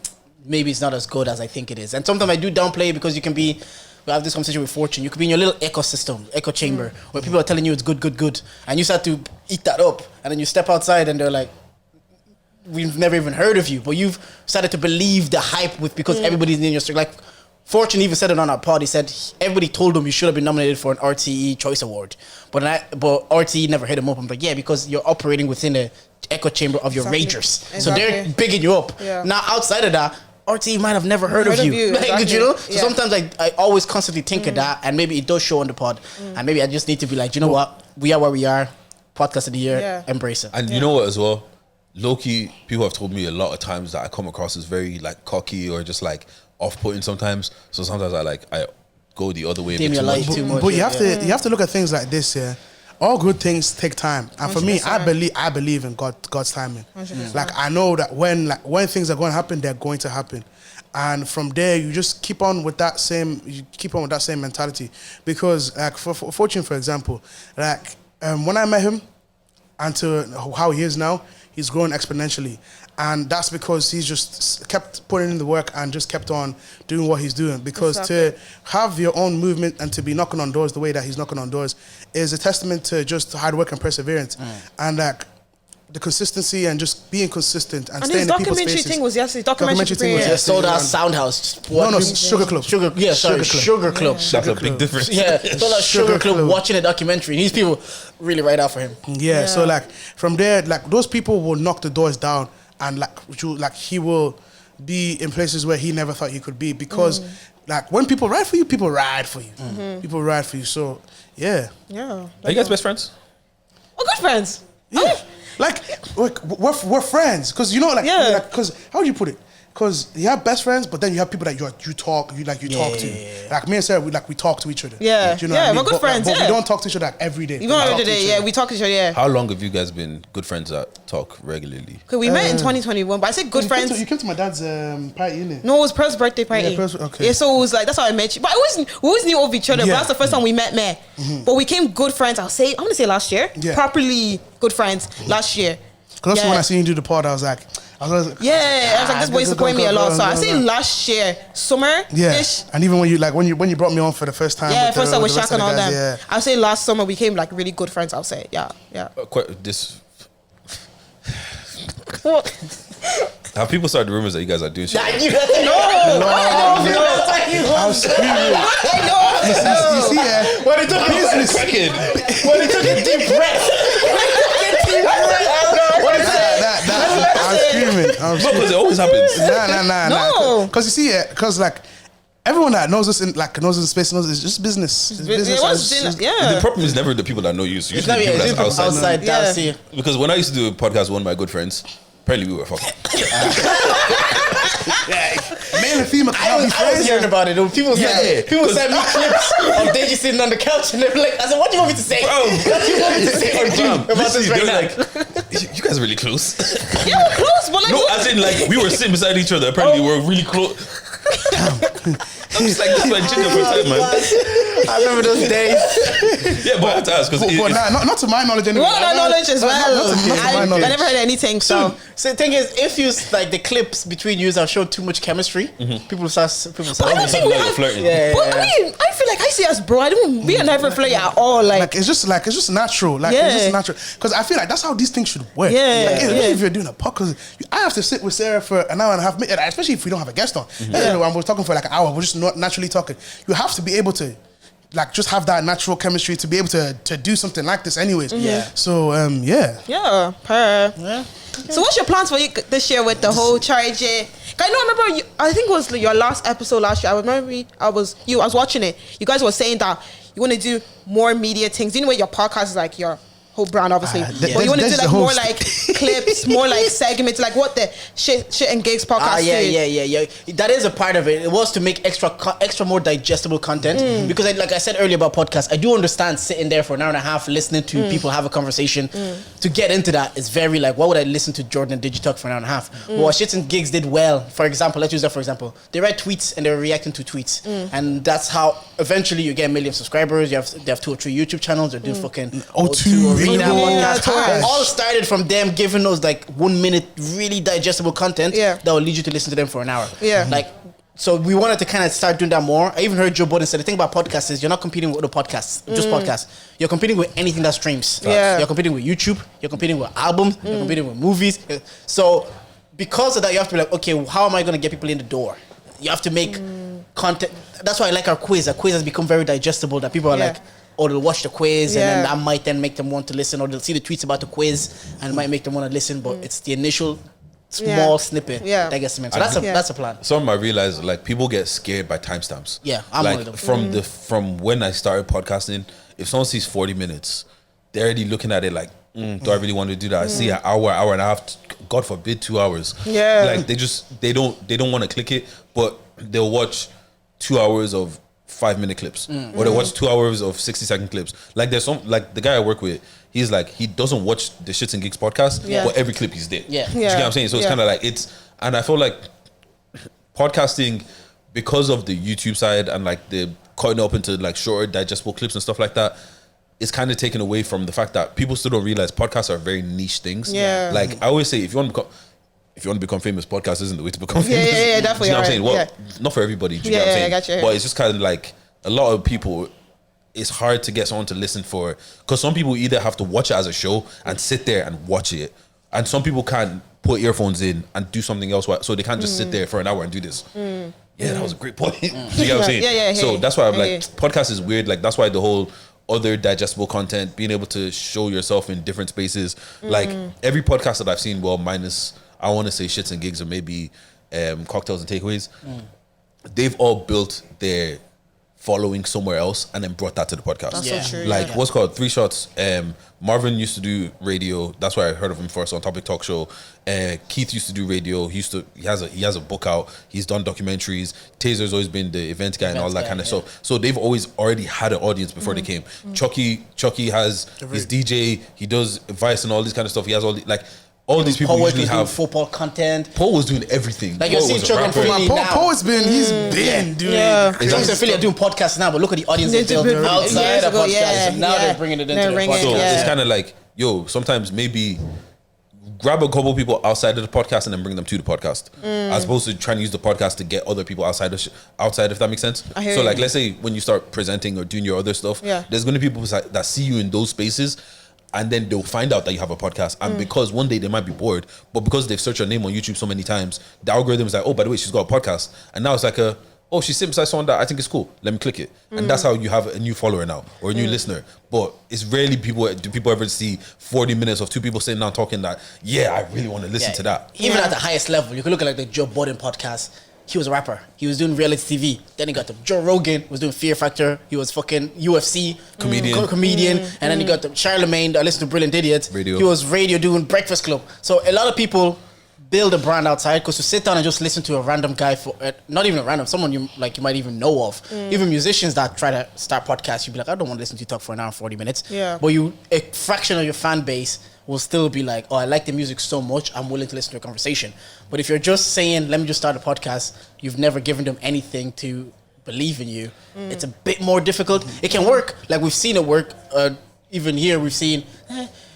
maybe it's not as good as I think it is. And sometimes I do downplay because you can be. We have this conversation with Fortune. You could be in your little echo chamber where people are telling you it's good, and you start to eat that up, and then you step outside and they're like, "We've never even heard of you," but you've started to believe the hype because everybody's in your story. Like Fortune even said it on our pod. He said everybody told him you should have been nominated for an RTE Choice Award, but RTE never hit him up. I'm like, yeah, because you're operating within the echo chamber of your ragers, so they're bigging you up. Yeah. Now outside of that, RT might have never heard of you. Like, you know? So sometimes I always constantly think of that, and maybe it does show on the pod. And maybe I just need to be like, you know what? We are where we are. Podcast of the year. Embrace it. And you know what as well? Low-key, people have told me a lot of times that I come across as very like cocky or just like off-putting sometimes. So sometimes I go the other way a bit too much. But you have to look at things like this, yeah. All good things take time, and for 100%. Me, I believe in God's timing. 100%. Like I know that when things are going to happen, they're going to happen, and from there you just keep on with that same mentality. Because like for Fortune, for example, like when I met him, and to how he is now, he's grown exponentially. And that's because he's just kept putting in the work and just kept on doing what he's doing. Because to have your own movement and to be knocking on doors the way that he's knocking on doors is a testament to just hard work and perseverance. And like the consistency and just being consistent and staying in people's faces. Thing was yesterday. Documentary thing was yesterday. Sold Out Soundhouse. No, Sugar Club. Sugar Club. That's a big difference. Yeah, Sold Out Sugar Club watching a documentary. These people really ride out for him. Yeah, so like from there, like those people will knock the doors down. And like he will be in places where he never thought he could be because like when people ride for you, people ride for you. People ride for you. So yeah. Are you guys best friends? We're good friends. Yeah. Like we're friends because you know like because how would you put it? because you have best friends, but then you have people that you talk to. Like me and Sarah, we talk to each other. Yeah. Do you know what I mean? we're good friends. But yeah. we don't talk to each other like every day. Even every day, we talk to each other. Yeah. How long have you guys been good friends that talk regularly? Okay, we met in 2021, but I said good friends. You came to my dad's party, innit? No, it was Pearl's birthday party. Yeah, okay. Yeah, so it was like that's how I met you. But we always knew of each other. Yeah. But that's the first time we met. But we became good friends. I'm gonna say last year. Yeah. Properly good friends last year. Because also when I seen you do the pod, I was like, I was like, this boy supporting me a lot. So I say last year, summer. Yeah. And even when you brought me on for the first time. Yeah, first time with the rest Shaq of and the all guys, that. yeah. I say last summer we became like really good friends. I'll say, yeah. Have people started rumors that you guys are doing shit? I was screaming. You see, yeah. When he took business. When he took a deep breath. What is that? I was screaming. No, because it always happens. Nah. No. Because you see, because like everyone that knows us in space knows it's just business. It's business. The problem is never the people that know you. So It's usually not the people that's outside. down here. Because when I used to do a podcast with one of my good friends, apparently we were fucking. Male and female I was hearing about it. People sent me clips of Deji sitting on the couch and they're like, I said, what do you want me to say? Bro. What do you want me to say about this right now? Like, you guys are really close. Yeah, we're close, but like No, as in like we were sitting beside each other. Apparently we're really close. I'm just like, this is my chicken for time, man. I remember those days. Yeah, but I have to ask because not to my knowledge anyway. Well, knowledge as well. Not to my I knowledge. never heard anything. So So the thing is, if you like the clips between you are showing too much chemistry, people start. I don't think we have. flirting. But I mean, I feel like I see us, bro. I don't. We are never flirting at all. Like It's just natural. It's just natural. Because I feel like that's how these things should work. Especially if you're doing a podcast, I have to sit with Sarah for an hour and a half, especially if we don't have a guest on. When we're talking for like an hour, we're just not naturally talking. You have to be able to like just have that natural chemistry to be able to do something like this anyways. So yeah. So what's your plans for this year with the whole charge? I remember you, I think it was your last episode last year. I was watching it. You guys were saying that you want to do more media things. You know, your podcast is like your whole brand, obviously. But you want to do like more like clips, more like segments, like what the shit and gigs podcast Yeah. That is a part of it. It was to make extra more digestible content because, like I said earlier about podcasts, I do understand sitting there for an hour and a half listening to people have a conversation. To get into that is very like, why would I listen to Jordan and Digitalk for an hour and a half? Well, what Shits and Gigs did well, for example, let's use that for example. They read tweets and they were reacting to tweets, and that's how eventually you get a million subscribers. They have 2 or 3 YouTube channels. They're doing fucking O2 Arena podcast. All started from them giving us like 1 minute really digestible content that will lead you to listen to them for an hour. So we wanted to kind of start doing that more. I even heard Joe Budden say the thing about podcasts is you're not competing with other podcasts, just podcasts. You're competing with anything that streams. You're competing with YouTube. You're competing with albums. You're competing with movies. So because of that, you have to be like, okay, how am I going to get people in the door? You have to make content. That's why I like our quiz. Our quiz has become very digestible. That people are like, or they'll watch the quiz and then that might then make them want to listen, or they'll see the tweets about the quiz and it might make them want to listen. But it's the initial small snippet that gets them in. So that's a plan. Some I realize like people get scared by timestamps. Yeah, I'm like one of them. From when I started podcasting, if someone sees 40 minutes, they're already looking at it like, do I really want to do that? I see an hour and a half, God forbid 2 hours. Like they don't want to click it, but they'll watch 2 hours of 5-minute clips, or they watch 2 hours of 60-second clips. Like there's some, like the guy I work with, he's like, he doesn't watch the Shits and Gigs podcast, but every clip he's there. Do you get what I'm saying? So it's kind of like and I feel like podcasting, because of the YouTube side and like the cutting up into like shorter digestible clips and stuff like that, it's kind of taken away from the fact that people still don't realize podcasts are very niche things. Like I always say, if you want to become famous, podcast isn't the way to become famous. Yeah, definitely. You know what I'm saying? Well, not for everybody. Do you get what I'm saying? I got you. But it's just kind of like a lot of people, it's hard to get someone to listen for, because some people either have to watch it as a show and sit there and watch it, and some people can't put earphones in and do something else, so they can't just sit there for an hour and do this. Yeah, that was a great point. Do you get what I'm saying? So that's why I'm like, podcast is weird. Like that's why the whole other digestible content, being able to show yourself in different spaces. Like every podcast that I've seen, well, minus I want to say Shits and Gigs or maybe Cocktails and Takeaways, they've all built their following somewhere else and then brought that to the podcast. That's so true. Like what's called 3 Shots. Marvin used to do radio. That's why I heard of him first on Topic Talk Show. Keith used to do radio. He has a book out. He's done documentaries. Taser's always been the event guy and all that kind of stuff. So they've always already had an audience before they came. Chucky has his DJ. He does Vice and all this kind of stuff. He has all these people usually have football content. Paul was doing everything. Like you're seeing Chuck and Philly now. Paul's been doing. Yeah. Chuck and Philly are doing podcasts now, but look at the audience they built outside of podcasts. Now they're bringing it into the podcast. So it's kind of like, sometimes maybe grab a couple people outside of the podcast and then bring them to the podcast, as opposed to trying to use the podcast to get other people outside, if that makes sense. So like, let's say when you start presenting or doing your other stuff, there's going to be people that see you in those spaces. And then they'll find out that you have a podcast. And because one day they might be bored, but because they've searched your name on YouTube so many times, the algorithm is like, oh, by the way, she's got a podcast. And now it's like she's sitting beside someone that I think is cool. Let me click it. And that's how you have a new follower now or a new listener. But it's rarely do people ever see 40 minutes of 2 people sitting down talking that, I really want to listen to that. Even at the highest level, you can look at like the Joe Budden podcast. He was a rapper. He was doing reality TV. Then he got the Joe Rogan, was doing Fear Factor. He was fucking UFC comedian. And then he got the Charlemagne. I listened to Brilliant Idiot. Radio. He was radio doing Breakfast Club. So a lot of people build a brand outside because to sit down and just listen to a random guy for not even a random, someone you might even know of. Even musicians that try to start podcasts, you'd be like, I don't want to listen to you talk for an hour and 40 minutes. Yeah. But a fraction of your fan base will still be like, I like the music so much, I'm willing to listen to a conversation. But if you're just saying, let me just start a podcast, you've never given them anything to believe in you, it's a bit more difficult. It can work. Like we've seen it work. Even here, we've seen...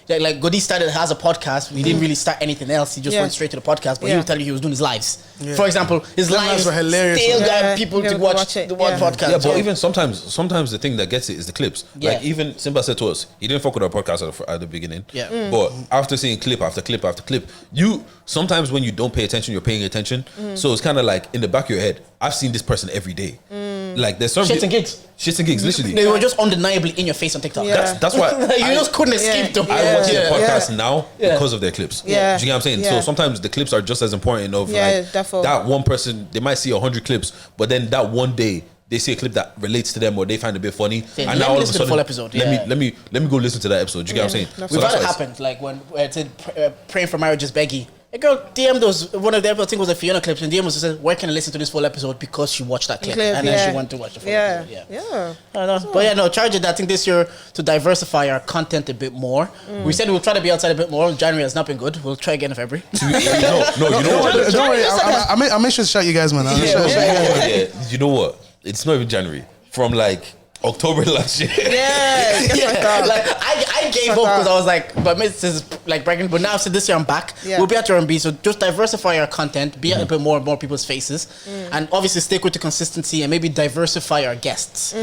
Like Goody has a podcast. He didn't really start anything else. He just went straight to the podcast. But he would tell you he was doing his lives. Yeah. For example, his lives were hilarious. Still got people to watch the podcast. Yeah, but even sometimes the thing that gets it is the clips. Yeah. Like even Simba said to us, he didn't fuck with our podcast at the beginning. Yeah. But after seeing clip after clip after clip, sometimes when you don't pay attention, you're paying attention. So it's kind of like in the back of your head, I've seen this person every day. Like there's some Shits and gigs, literally. They were just undeniably in your face on TikTok. Yeah. That's why you just couldn't escape them. I watch the podcast now because of their clips. Yeah. Do you get what I'm saying? Yeah. So sometimes the clips are just as important of definitely. that one person, they might see 100 clips, but then that one day they see a clip that relates to them or they find it a bit funny. And now all of a sudden, full episode. Let me go listen to that episode. Do you get what I'm saying? We've had it happen. Like when it said Praying for Marriage is Beggy. A girl DM'd us, one of the episodes, I think it was a Fiona clips, and DM was said, where can I listen to this full episode? Because she watched that clip. And then she went to watch the full episode. Yeah. I don't know. But charge it. I think this year to diversify our content a bit more. We said we'll try to be outside a bit more. January has not been good. We'll try again in February. No, you know what? Don't worry, I'll make sure to shout you guys, man. You know what? It's not even January. From like October last year. Like I gave up because I was like, but this is like bragging. But now, so this year I'm back. We'll be at R&B, so just diversify our content, be a bit more and more people's faces, and obviously stick with the consistency and maybe diversify our guests.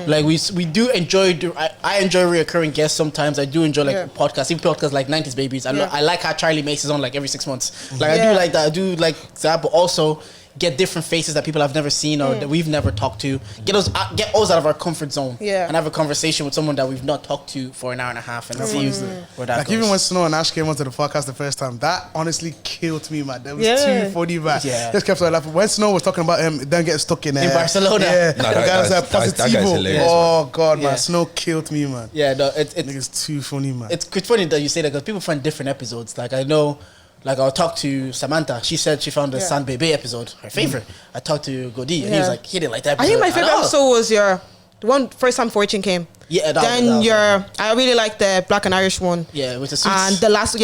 Like we do enjoy. I enjoy reoccurring guests sometimes. I do enjoy podcasts, even podcasts like 90s Babies. I like how Charlie Mace is on like every 6 months. Like I do like that. I do like that, but also get different faces that people have never seen or that we've never talked to. Get us out of our comfort zone. And have a conversation with someone that we've not talked to for an hour and a half and see where that goes. Even when Snow and Ash came onto the podcast the first time, that honestly killed me, man. That was too funny, man. Just kept on laughing. When Snow was talking about him, then getting stuck in Barcelona. The guy was like Positivo. Oh God, man. Yeah. Snow killed me, man. It's too funny, man. It's funny that you say that because people find different episodes. Like I know. Like I'll talk to Samantha. She said she found the San Bebe episode her favorite. I talked to Godi and he was like, he didn't like that episode. I think my favorite episode was the one first time Fortune came. Yeah, I really like the Black and Irish one. Yeah, with the suits. And the last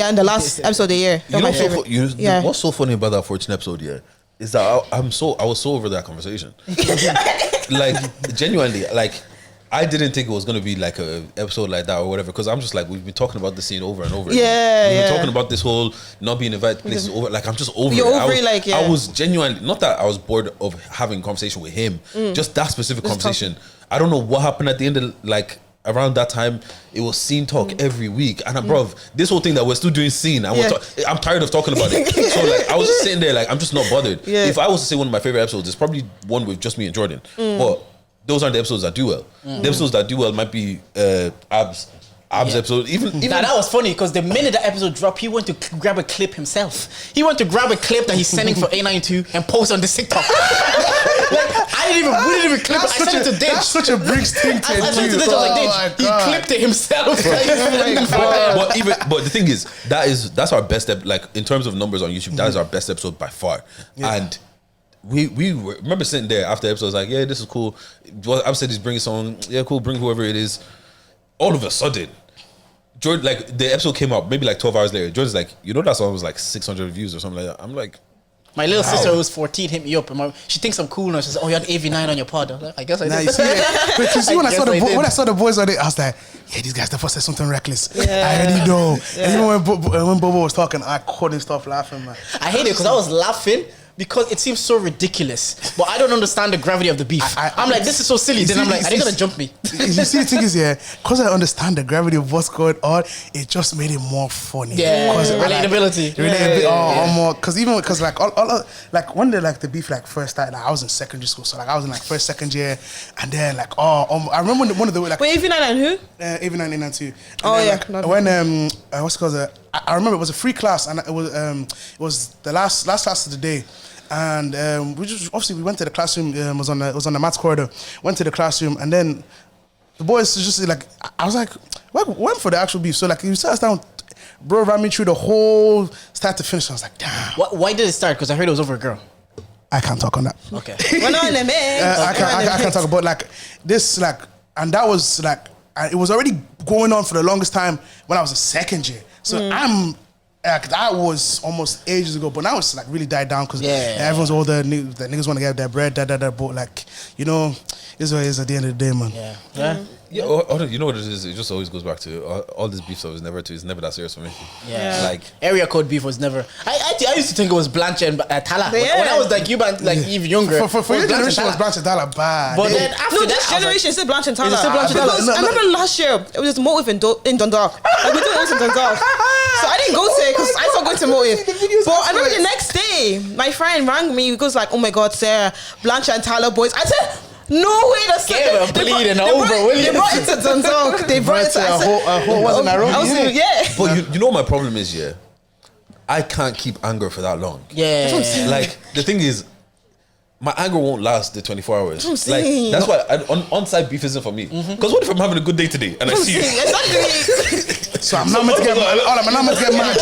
episode of the year. You know, what's so funny about that Fortune episode? Is that I was so over that conversation. Like genuinely, like. I didn't think it was going to be like a episode like that or whatever because I'm just like we've been talking about this scene over and over. We've been talking about this whole not being invited to places over. Like I'm just over it. I was genuinely not that I was bored of having a conversation with him. Just that specific conversation. I don't know what happened at the end of like around that time. It was scene talk every week, and bruv, this whole thing that we're still doing scene. I'm tired of talking about it. So like I was just sitting there like I'm just not bothered. If I was to say one of my favorite episodes, it's probably one with just me and Jordan. But those aren't the episodes that do well. The episodes that do well might be Abs Ab's episode. Even Now that was funny because the minute that episode dropped, he went to grab a clip himself. He went to grab a clip that he's sending for A92 and post on the TikTok. We didn't even clip it. I sent it to Dave. That's such a Briggs thing to do. I sent it to Dave. I was like, Dave, he clipped it himself. but the thing is, that's our best like in terms of numbers on YouTube. That is our best episode by far. And we remember sitting there after the episode. Was like, yeah, this is cool. I've said he's bringing someone. Yeah, cool. Bring whoever it is. All of a sudden, George, like the episode came out maybe like 12 hours later. George's like, you know that song was like 600 views or something like that. I'm like, my little sister who's 14 hit me up and she thinks I'm cool now. She says, "Oh, you had AV9 on your pod." I'm like, I guess I did. You see, but you see, when I saw the boys on it, I was like, yeah, these guys definitely said something reckless. I already know. And even when Bobo was talking, I couldn't stop laughing, man. I hate it because I was laughing because it seems so ridiculous, but I don't understand the gravity of the beef. I'm like, this is so silly. Then I'm like, are they gonna jump me? You see, the thing is, because I understand the gravity of what's going on, it just made it more funny. Yeah, relatability. More because like all like when the beef like first started, like, I was in secondary school, so like I was in like first, second year, and then like I remember one of the like. Wait, AV9 and who? AV9 and 2. Oh then, yeah. Like, when what's it called? I remember it was a free class, and it was the last class of the day. And we went to the classroom. Was on the maths corridor. Went to the classroom, and then the boys just like I was like, went for the actual beef. So like you sat us down, bro, ran me through the whole start to finish. I was like, damn. Why did it start? Because I heard it was over a girl. I can't talk on that. Okay. We're not in the mix. I can't talk about like this and that was like it was already going on for the longest time when I was in second year. So that was almost ages ago, but now it's like really died down because everyone's older. The niggas want to get their bread, but like, you know, it's what it is at the end of the day, man. You know what it is? It just always goes back to all this beef stuff is never that serious for me. Yeah. Like area code beef was never. I used to think it was Blanche and Tala. When I was like even younger. For your generation, it was Blanche and Tala bad. But then after this generation is still Blanche and Tala. Because I remember last year it was Motive in Dundalk. Like we did it in Dundalk. So I didn't go to it because I started going to Motive. But I remember the next day, my friend rang me. He goes like, "Oh my God, Sarah, Blanche and Tala boys." I said, "No way, that's they brought it to Dundalk. They brought it to a whole wasn't Nairobi. But you know what my problem is, I can't keep anger for that long. Yeah. Like the thing is, my anger won't last the 24 hours. Like that's why on-site beef isn't for me. Because what if I'm having a good day today and I see you? Exactly. So I'm not meant to get mad. I'm not meant to get mad.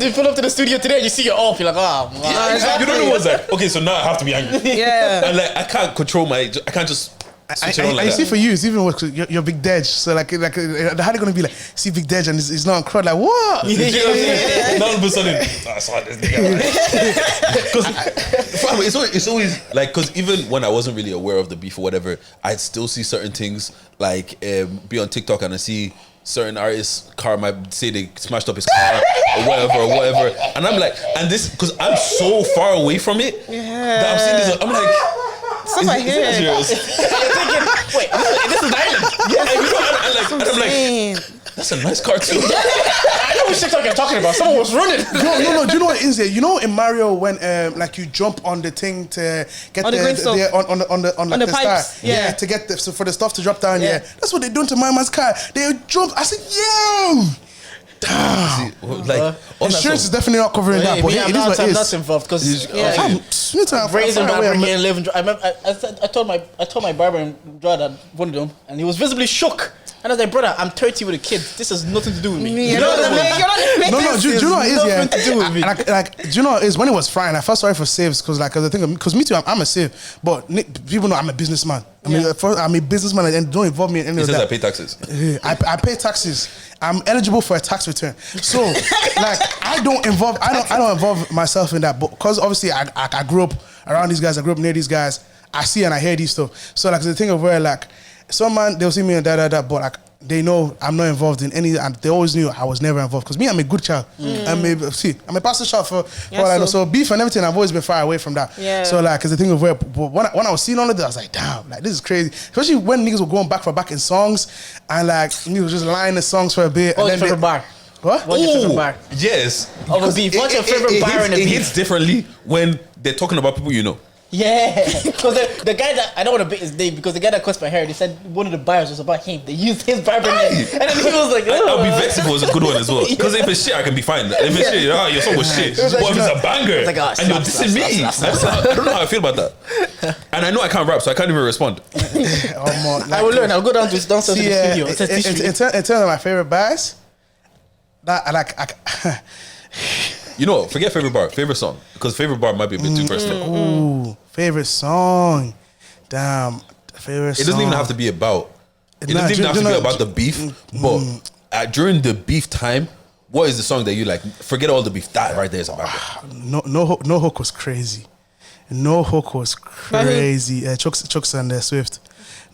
You pull up to the studio today and you see you're off. You're like, oh, man. You don't know what's like. Okay, so now I have to be angry. Yeah. And like I can't control I can't just switch it on like I that. see for you, it's even worse. You're Big Dej, so like how they gonna be like see Big Dej and it's not on crowd like what? Now all of a sudden, I saw this nigga. Because it's always like because even when I wasn't really aware of the beef or whatever, I'd still see certain things like be on TikTok and I see certain artists' car might say they smashed up his car or whatever, and I'm like, and this because I'm so far away from it that I'm seeing this. I'm like. Stuff I hear. You're thinking, wait, this is an island. Yeah, and I'm like, that's a nice car too. I know what TikTok you're talking about. Someone was running. No. Do you know what it is there? You know in Mario when like you jump on the thing to get on the green stuff. On the pipes. star. Yeah, to get for the stuff to drop down. Yeah, that's what they're doing to my man's car. They jump. I said, yo. Damn. See, like insurance is definitely not covering that, but I'm not involved because raising and living. I remember I told my barber and draw that one of them, and he was visibly shook. And I was like, brother, I'm 30 with a kid. This has nothing to do with me. You know what I mean? No. Do you know what it is? Nothing to do with me. Like, do you know what it is? When it was frying, I felt sorry for saves because me too, I'm a save, but people know I'm a businessman. I'm a businessman and don't involve me in any of that. I pay taxes. I pay taxes. I'm eligible for a tax return. So, like, I don't involve myself in that. But because obviously I grew up around these guys, I grew up near these guys. I see and I hear these stuff. So like the thing of where like some man they'll see me and that, but like they know I'm not involved in any, and they always knew I was never involved because me, I'm a good child. I'm a pastor child for all I know. So beef and everything, I've always been far away from that. Yeah. So like, cause the thing of where, but when I was seeing all of this, I was like, damn, like this is crazy. Especially when niggas were going back for back in songs, and like niggas just lying the songs for a bit. Oh, and then bar. What? What's your favorite bar? Yes. Of a beef. What's your favorite bar in a beef? It hits differently when they're talking about people you know. Yeah, because the guy that I don't want to bet his name because the guy that cuts my hair, they said one of the buyers was about him. They used his barber name, and then he was like, I'll be vexed if it was a good one as well. Because if it's shit, I can be fine. If it's shit, your song was shit. But if it's a banger, like, oh, and you're dissing me, I don't know how I feel about that. And I know I can't rap, so I can't even respond. I will learn. I'll go downstairs to the studio. In terms of my favorite bars, that I like. You know, forget favorite bar, favorite song, because favorite bar might be a bit too personal. Ooh, favorite song. Damn, favorite song. It doesn't even have to be about. It doesn't even have to be about the beef. But during the beef time, what is the song that you like? Forget all the beef. That right there is a banger. No hook was crazy. No hook was crazy. Chucks and Swift.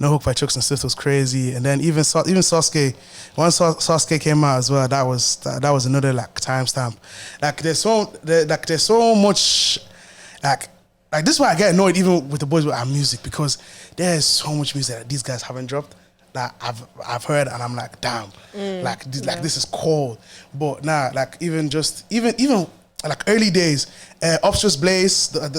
No Hook by Chucks and Swift was crazy, and then even Sasuke, once Sasuke came out as well, that was another like timestamp. Like there's so much like this is why I get annoyed even with the boys with our music, because there's so much music that these guys haven't dropped that I've heard, and I'm like, damn, like this is cold. But nah, like even like early days, Obstrus Blaze, that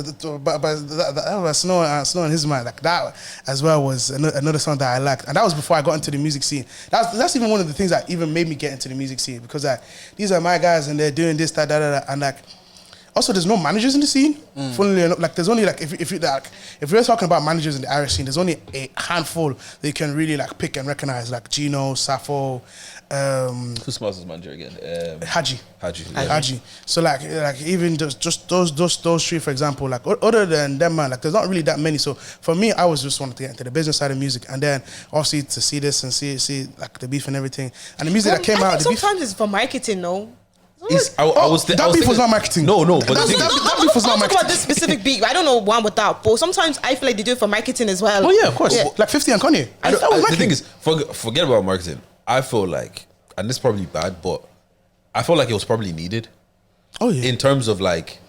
was Snow and His Mind, like that as well was another song that I liked, and that was before I got into the music scene. That's even one of the things that even made me get into the music scene, because like these are my guys and they're doing this, that, and like also there's no managers in the scene. Funnily enough, like there's only like if we're talking about managers in the Irish scene, there's only a handful that you can really like pick and recognize, like Gino, Sappho. Who smells as manager again? Haji. Yeah. Haji. So like even just those three, for example, like other than them, man, like there's not really that many. So for me, I was just wanted to get into the business side of music, and then obviously to see this and see like the beef and everything, and the music that came out. Sometimes it's for marketing, no. That beef was not marketing. No, but that beef was not marketing. About this specific beef, I don't know one with that, but sometimes I feel like they do it for marketing as well. Oh yeah, of course. Yeah. Like 50 and Kanye. The thing is, forget about marketing. I feel like, and this is probably bad, but I feel like it was probably needed. Oh yeah. In terms of like,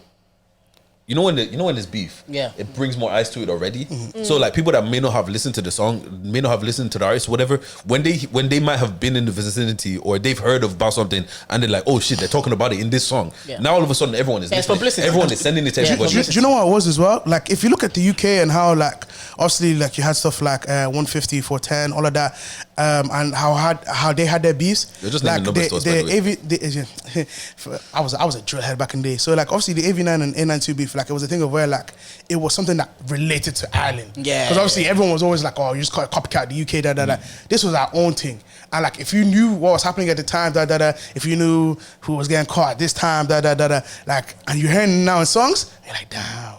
when there's beef, yeah, it brings more eyes to it already. So like people that may not have listened to the song, may not have listened to the artist, whatever, when they might have been in the vicinity or they've heard about something and they're like, oh shit, they're talking about it in this song. Yeah. Now all of a sudden everyone is listening. Publicity. Everyone is sending it to everybody. Do you know what it was as well? Like if you look at the UK and how like obviously like you had stuff like 150, 410, all of that, and how they had their beefs. They're just like naming numbers to us, I was a drill head back in the day. So like obviously the AV9 and A92 beef, like it was a thing of where like it was something that related to Ireland. Yeah. Because obviously everyone was always like, oh, you just can't copycat the UK, This was our own thing. And like if you knew what was happening at the time, if you knew who was getting caught at this time, like, and you're hearing it now in songs, you're like, damn.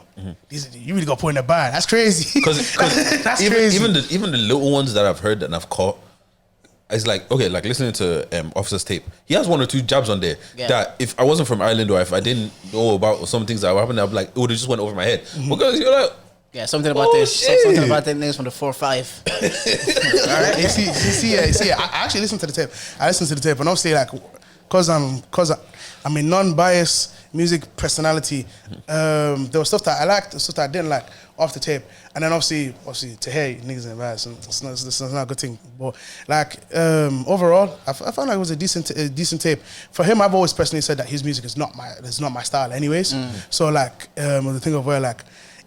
You really got put in a bar. That's crazy. Because that's crazy. Even the little ones that I've heard and I've caught, it's like, okay, like listening to Officer's tape. He has one or two jabs on there that if I wasn't from Ireland or if I didn't know about some things that were happening, I'd be like, it would have just went over my head. Because you're like, yeah, something about something about them names from the 4-5. All right, you see, I actually listened to the tape. And obviously like, cause I'm a non-biased music personality. There was stuff that I liked, stuff that I didn't like off the tape, and then obviously to hear niggas in bad, it's not a good thing. But like overall, I found like it was a decent tape. For him, I've always personally said that his music is not my style, anyways. So like the thing of where like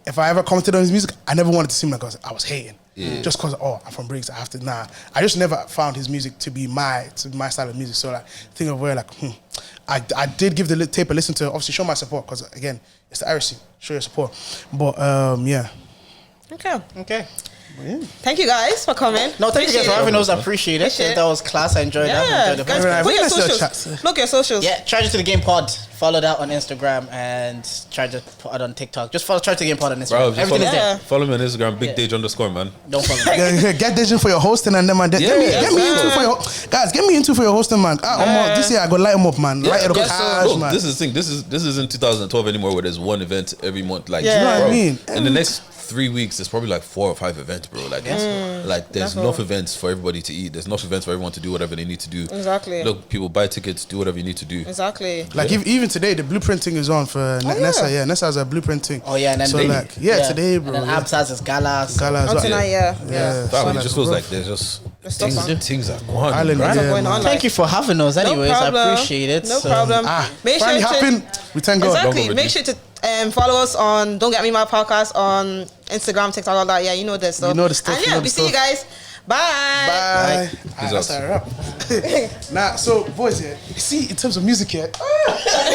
if I ever commented on his music, I never wanted to seem like I was hating. Yeah. Just because I'm from Briggs, I have to I just never found his music to be my style of music. So like thing of where like I did give the tape a listen to, obviously show my support, because again it's the Irish scene, show your support. But yeah. Okay. Yeah. Thank you guys for coming. No, thank you guys for having us. I appreciate it. That was class. I enjoyed that. Guys, put your socials. Look your socials. Yeah, Charge It to the Game Pod. Follow that on Instagram and Charge It Pod on TikTok. Just follow Charge It to the Game Pod on Instagram. Bro, everything is there. Follow me on Instagram, BigDage_, man. Don't follow me. Get Dajin for your hosting and then man. Get me into for your hosting, man. This year I go light them up, man. Light it up, man. This is the thing. This isn't 2012 anymore, where there's one event every month. Like, you know what I mean? In the next 3 weeks, there's probably like 4 or 5 events, bro. Like, like there's enough events for everybody to eat. There's enough events for everyone to do whatever they need to do. Exactly. Look, people buy tickets, do whatever you need to do. Exactly. Like even today, the blueprinting is on for Nessa. Yeah, Nessa has a blueprinting. Oh yeah, and then today, bro. And then Abs has his galas. Galas. Tonight, yeah. So it just feels like there's just Stuff on. Things are going Island, right? yeah, going man. on. Thank you for having us. Anyways, I appreciate it. No problem. Make finally sure happened. We thank God. Exactly. Make sure to follow us on Don't Get Me My Podcast on Instagram, TikTok, all that. Yeah, you know this stuff. You know the stuff. And you yeah, know the we see you stuff. guys. Bye. Bye. Peace That's out. our wrap. Nah, so boys, yeah. You see, in terms of music, yeah.